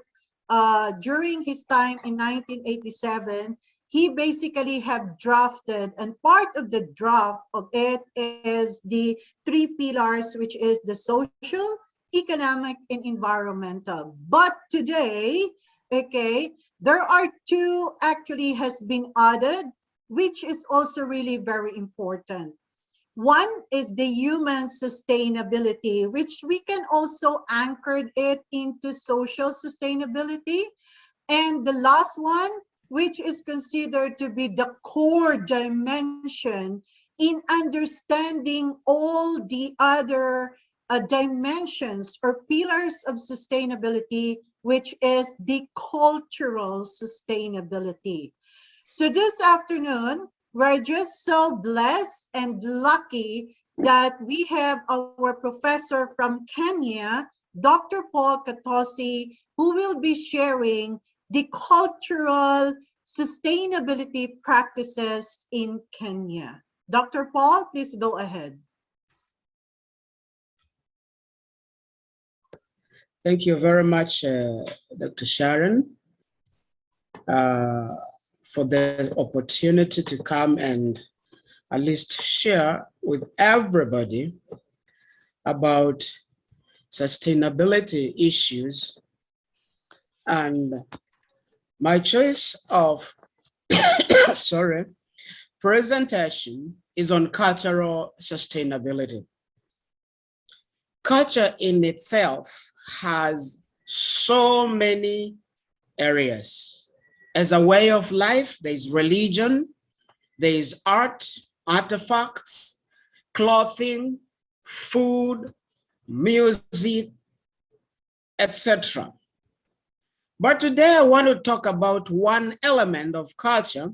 during his time in 1987, he basically have drafted, and part of the draft of it is the three pillars, which is the social, economic, and environmental. But today, okay, there are two actually has been added, which is also really very important. One is the human sustainability, which we can also anchor it into social sustainability. And the last one, which is considered to be the core dimension in understanding all the other dimensions or pillars of sustainability, which is the cultural sustainability. So this afternoon, we're just so blessed and lucky that we have our professor from Kenya, Dr. Paul Katosi, who will be sharing the cultural sustainability practices in Kenya. Dr. Paul, please go ahead. Thank you very much, Dr. Sharon, for the opportunity to come and at least share with everybody about sustainability issues. And my choice of presentation is on cultural sustainability. Culture in itself has so many areas. As a way of life, there's religion, there's art, artifacts, clothing, food, music, etc. But today I want to talk about one element of culture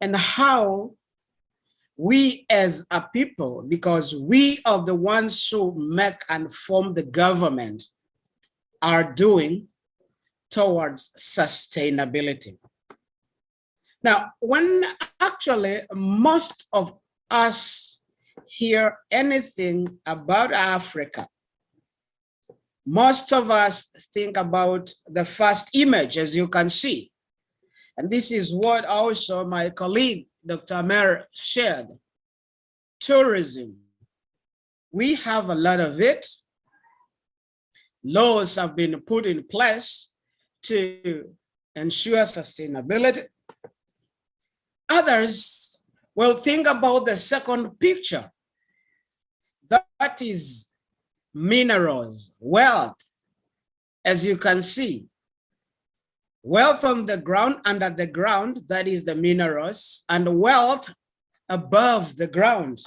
and how we as a people, because we are the ones who make and form the government, are doing towards sustainability. Now, when actually most of us hear anything about Africa, most of us think about the first image, as you can see. And this is what also my colleague, Dr. Amer, shared. Tourism. We have a lot of it. Laws have been put in place to ensure sustainability. Others will think about the second picture. That is minerals, wealth. As you can see, wealth on the ground, under the ground, that is the minerals, and wealth above the ground.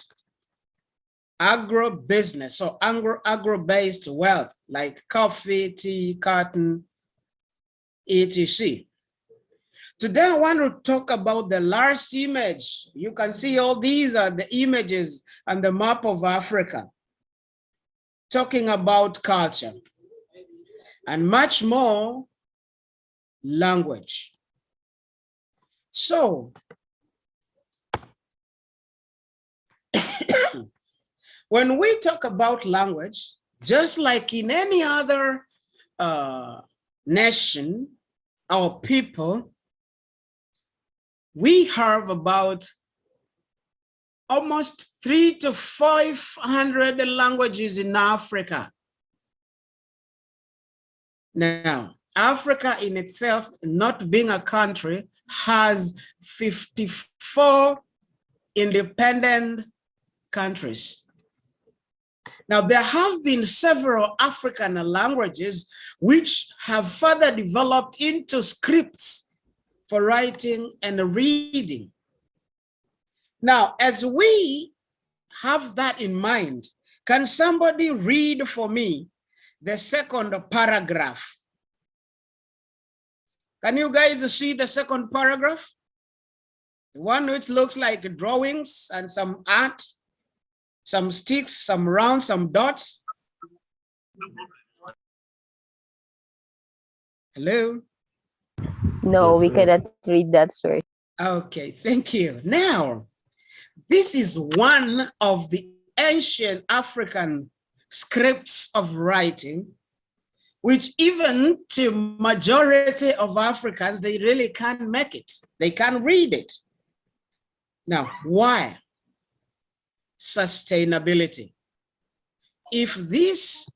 Agro-business, so agro-based wealth, like coffee, tea, cotton, etc. Today, I want to talk about the last image. You can see all these are the images on the map of Africa, talking about culture and much more language. So, when we talk about language, just like in any other nation or people, we have about almost 300 to 500 languages in Africa. Now, Africa in itself, not being a country, has 54 independent countries. Now, there have been several African languages which have further developed into scripts for writing and reading. Now, as we have that in mind, can somebody read for me the second paragraph? Can you guys see the second paragraph? The one which looks like drawings and some art, some sticks, some rounds, some dots. Hello? No, Yes, we sir. cannot read that, sir. Okay, thank you. Now, this is one of the ancient African scripts of writing, which even to majority of Africans, they really can't make it. They can't read it. Now, why? Sustainability. If this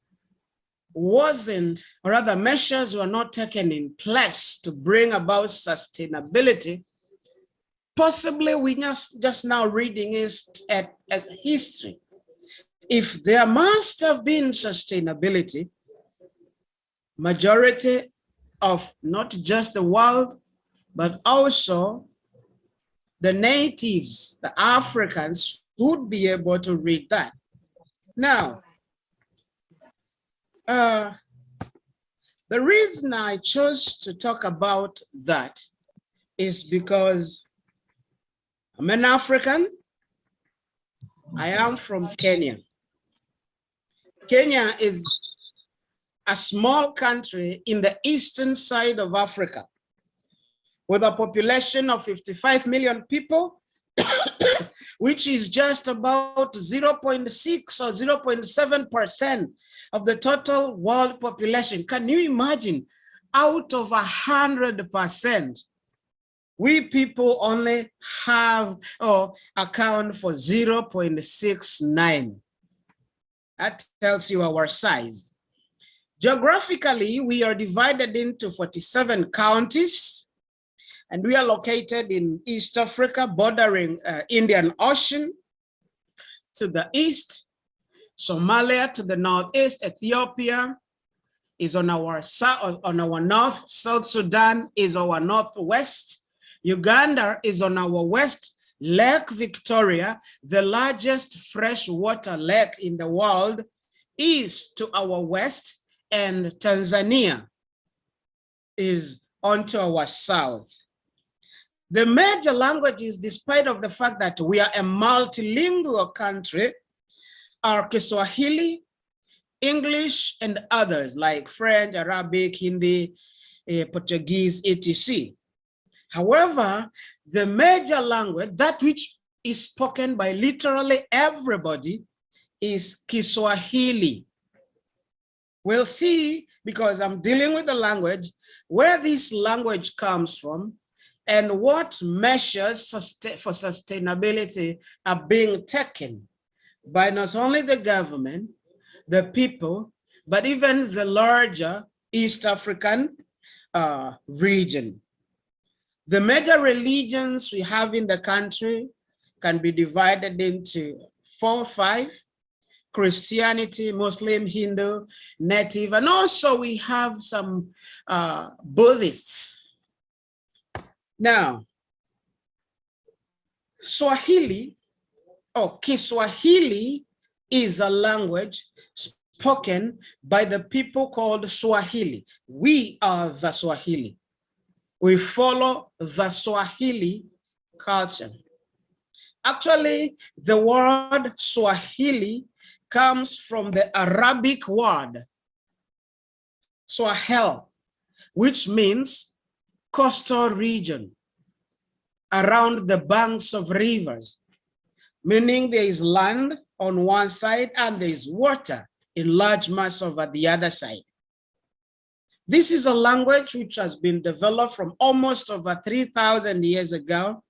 wasn't, or rather measures were not taken in place to bring about sustainability, possibly we just now reading it as history. If there must have been sustainability, majority of not just the world, but also the natives, the Africans, would be able to read that. Now, the reason I chose to talk about that is because I'm an African. I am from Kenya. Kenya is a small country in the eastern side of Africa with a population of 55 million people, which is just about 0.6 or 0.7% of the total world population. Can you imagine? Out of 100%, we people only have or account for 0.69. That tells you our size. Geographically, we are divided into 47 counties, and we are located in East Africa, bordering Indian Ocean to the east, Somalia to the northeast, Ethiopia is on our south, on our north, South Sudan is our northwest, Uganda is on our west, Lake Victoria, the largest freshwater lake in the world, is to our west, and Tanzania is onto our south. The major languages, despite of the fact that we are a multilingual country, are Kiswahili, English, and others like French, Arabic, Hindi, Portuguese, etc. However, the major language, that which is spoken by literally everybody, is Kiswahili. We'll see, because I'm dealing with the language, where this language comes from and what measures for sustainability are being taken by not only the government, the people, but even the larger East African region. The major religions we have in the country can be divided into 4 or 5. Christianity, Muslim, Hindu, Native, and also we have some Buddhists. Now, Swahili or Kiswahili is a language spoken by the people called Swahili. We are the Swahili. We follow the Swahili culture. Actually, the word Swahili comes from the Arabic word Swahel, which means coastal region around the banks of rivers, meaning there is land on one side and there is water in large mass over the other side. This is a language which has been developed from almost over 3,000 years ago,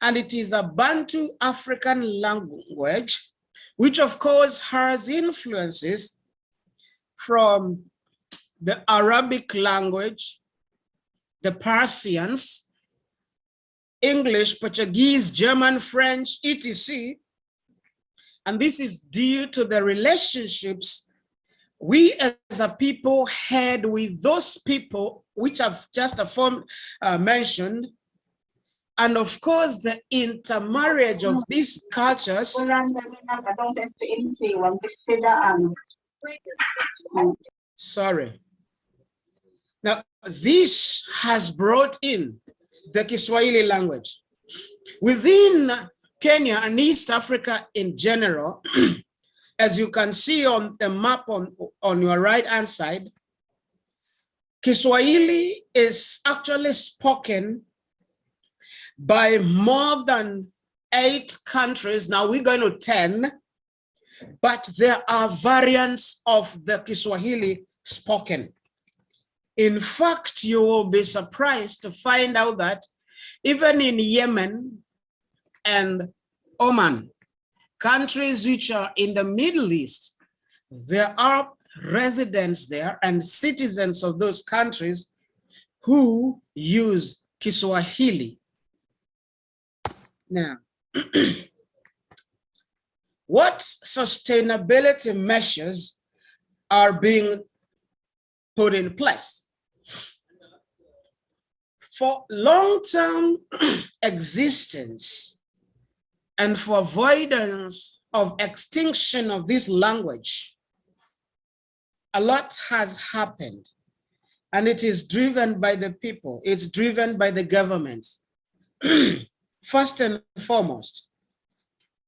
and it is a Bantu African language, which of course has influences from the Arabic language, the Persians, English, Portuguese, German, French, etc. And this is due to the relationships we as a people had with those people which I've just mentioned. And of course, the intermarriage of these cultures. Sorry. Now, this has brought in the Kiswahili language. Within Kenya and East Africa in general, as you can see on the map on your right-hand side, Kiswahili is actually spoken by more than 8 countries. Now we're going to 10, but there are variants of the Kiswahili spoken. In fact, you will be surprised to find out that even in Yemen and Oman, countries which are in the Middle East, there are residents there and citizens of those countries who use Kiswahili. Now, what sustainability measures are being put in place? For long-term existence and for avoidance of extinction of this language, a lot has happened, and it is driven by the people. It's driven by the governments. First and foremost,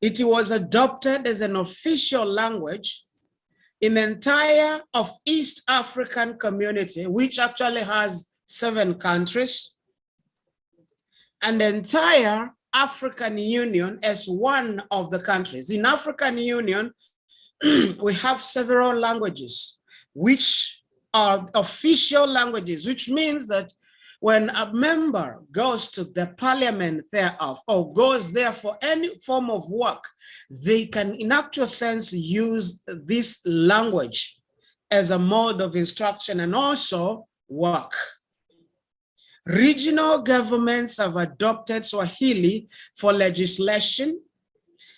it was adopted as an official language in the entire of East African community, which actually has 7 countries, and the entire African Union as one of the countries. In African Union, we have several languages, which are official languages, which means that when a member goes to the parliament thereof or goes there for any form of work, they can in actual sense use this language as a mode of instruction and also work. Regional governments have adopted Swahili for legislation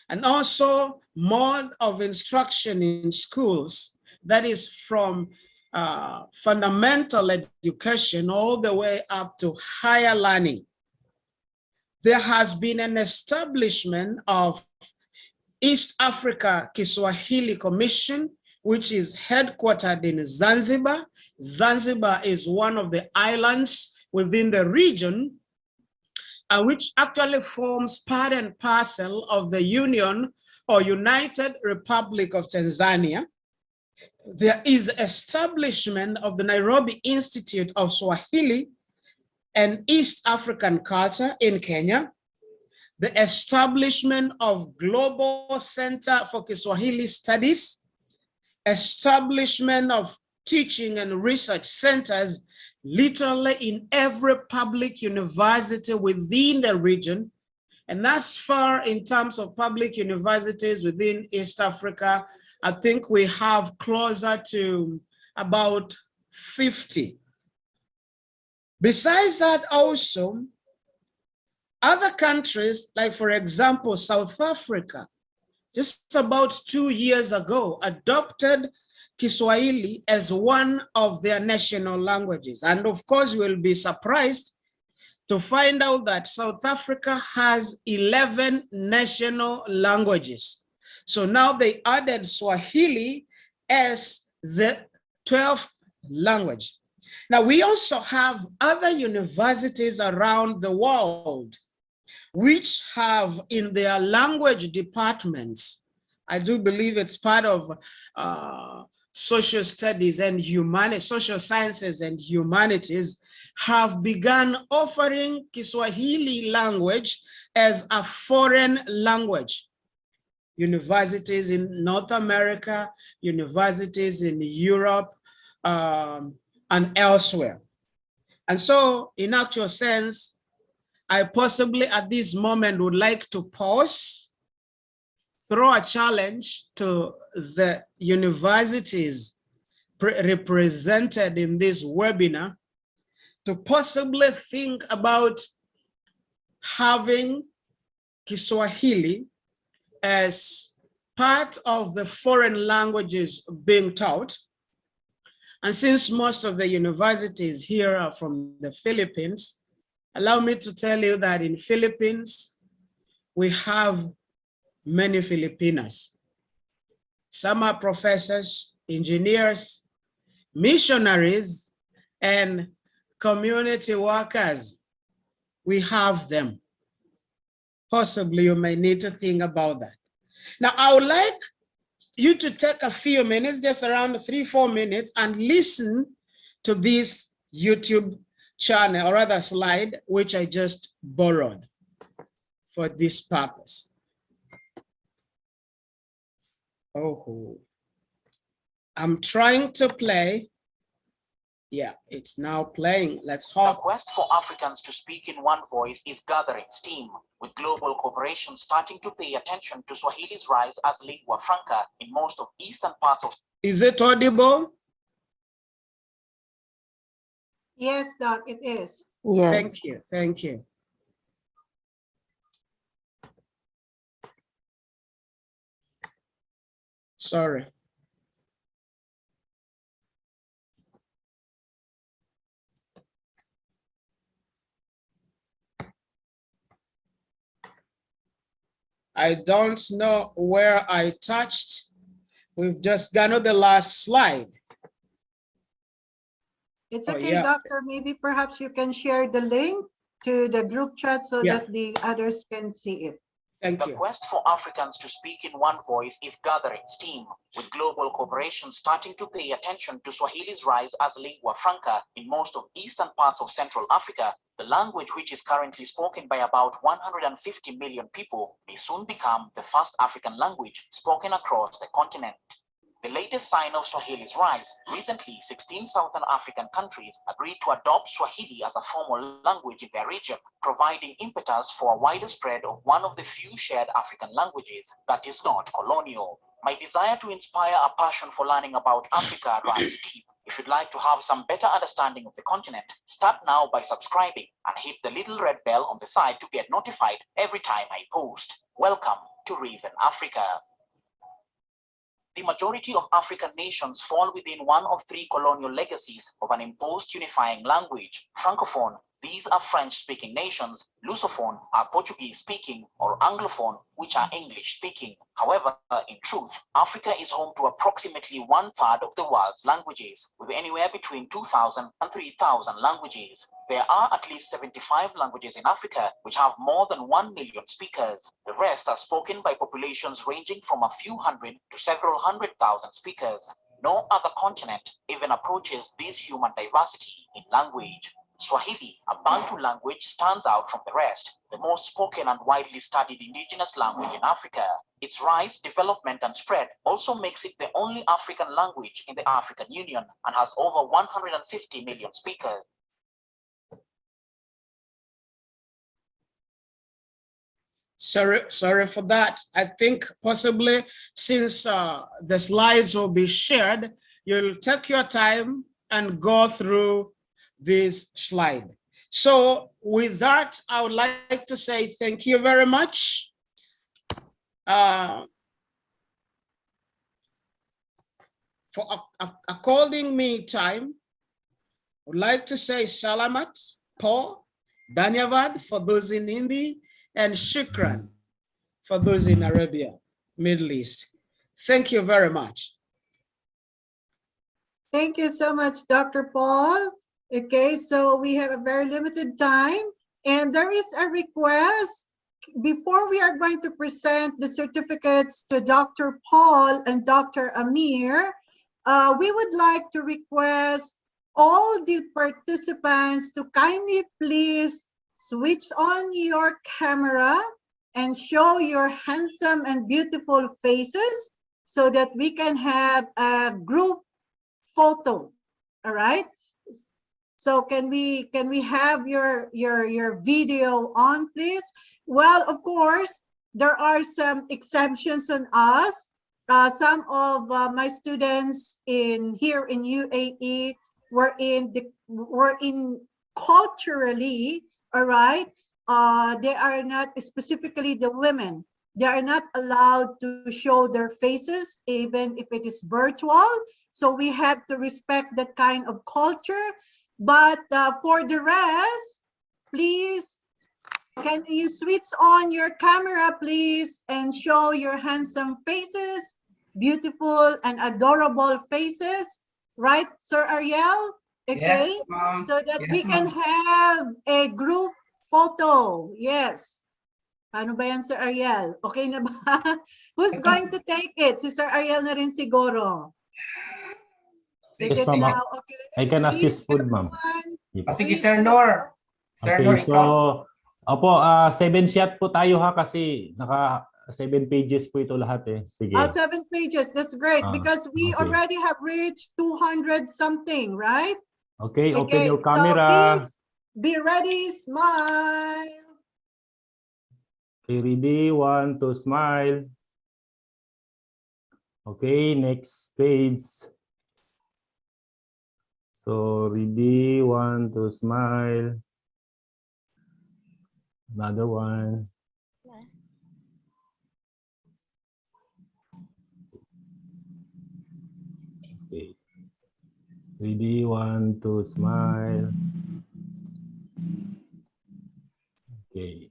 and also mode of instruction in schools, that is from fundamental education all the way up to higher learning. There has been an establishment of East Africa Kiswahili Commission, which is headquartered in Zanzibar. Zanzibar is one of the islands within the region, which actually forms part and parcel of the Union or United Republic of Tanzania. There is establishment of the Nairobi Institute of Swahili and East African Culture in Kenya, the establishment of Global Center for Kiswahili Studies, establishment of teaching and research centers literally in every public university within the region. And that's far in terms of public universities within East Africa. I think we have closer to about 50. Besides that, also, other countries, like for example, South Africa, just about 2 years ago, adopted Kiswahili as one of their national languages. And of course, you will be surprised to find out that South Africa has 11 national languages. So now they added Swahili as the 12th language. Now we also have other universities around the world which have in their language departments, I do believe it's part of social studies and social sciences and humanities, have begun offering Kiswahili language as a foreign language. Universities in North America, universities in Europe, and elsewhere. And so in actual sense, I possibly at this moment would like to pause, throw a challenge to the universities represented in this webinar to possibly think about having Kiswahili as part of the foreign languages being taught. And since most of the universities here are from the Philippines, allow me to tell you that in Philippines, we have many Filipinas. Some are professors, engineers, missionaries, and community workers. We have them. Possibly you may need to think about that. Now, I would like you to take a few minutes, just around 3-4 minutes, and listen to this YouTube channel, or rather slide, which I just borrowed for this purpose. Oh, I'm trying to play. Yeah, it's now playing. Let's hope. The quest for Africans to speak in one voice is gathering steam, with global cooperation starting to pay attention to Swahili's rise as lingua franca in most of eastern parts of. Is it audible? Yes, Doc, it is. Yes. Thank you. Thank you. Sorry. I don't know where I touched. We've just gone to the last slide. It's Oh, okay, yeah. Doctor. Maybe perhaps you can share the link to the group chat so Yeah. that the others can see it. Thank The you. quest for Africans to speak in one voice is gathering steam, with global cooperation starting to pay attention to Swahili's rise as lingua franca in most of eastern parts of Central Africa. The language, which is currently spoken by about 150 million people, may soon become the first African language spoken across the continent. The latest sign of Swahili's rise, recently 16 Southern African countries agreed to adopt Swahili as a formal language in their region, providing impetus for a wider spread of one of the few shared African languages that is not colonial. My desire to inspire a passion for learning about Africa runs deep. If you'd like to have some better understanding of the continent, start now by subscribing and hit the little red bell on the side to get notified every time I post. Welcome to Reason Africa. The majority of African nations fall within one of three colonial legacies of an imposed unifying language: Francophone, these are French-speaking nations; Lusophone are Portuguese-speaking; or Anglophone, which are English-speaking. However, in truth, Africa is home to approximately 1/3 of the world's languages, with anywhere between 2,000 and 3,000 languages. There are at least 75 languages in Africa which have more than 1 million speakers. The rest are spoken by populations ranging from a few hundred to several 100,000 speakers. No other continent even approaches this human diversity in language. Swahili, a Bantu language, stands out from the rest, the most spoken and widely studied indigenous language in Africa. Its rise, development, and spread also makes it the only African language in the African Union and has over 150 million speakers. Sorry for that. I think possibly since the slides will be shared, you'll take your time and go through this slide. So with that, I would like to say thank you very much. For according me time, I would like to say Salamat, Paul, Dhanyavad for those in Hindi, and Shukran for those in Arabia, Middle East. Thank you very much. Thank you so much, Dr. Paul. Okay, so we have a very limited time, and there is a request. Before we are going to present the certificates to Dr. Paul and Dr. Amir, we would like to request all the participants to kindly please switch on your camera and show your handsome and beautiful faces so that we can have a group photo. All right. So can we have your video on, please? Well, of course, there are some exemptions on us. Some of my students here in UAE were in culturally, all right. They are not specifically the women. They are not allowed to show their faces, even if it is virtual. So we have to respect that kind of culture. But for the rest, please, can you switch on your camera, please, and show your handsome faces, beautiful and adorable faces, right, Sir Ariel? Okay, Yes, ma'am. so that we Yes, can ma'am. have a group photo. Yes. Paano ba yan, Sir Ariel? Okay na ba? Who's going to take it? Si Sir Ariel na rin siguro. Take Yes, it ma'am. now. Okay. I can Please, assist food, ma'am. everyone, Sige, please Sir look Nor. Sir Okay, Nor, so, ikaw. opo, 7 shot po tayo ha kasi naka 7 pages po ito lahat eh. Sige. 7 pages. That's great because we okay. already have reached 200 something, right? Okay, open Okay, your so camera. please be ready. Smile. Okay, ready? 1, 2, smile. Okay, next page. So, ready? 1, 2, smile. Another one. Okay. Ready? 1, 2, smile. Okay.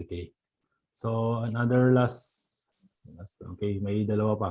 Okay. So, another last. Okay, may dalawa pa.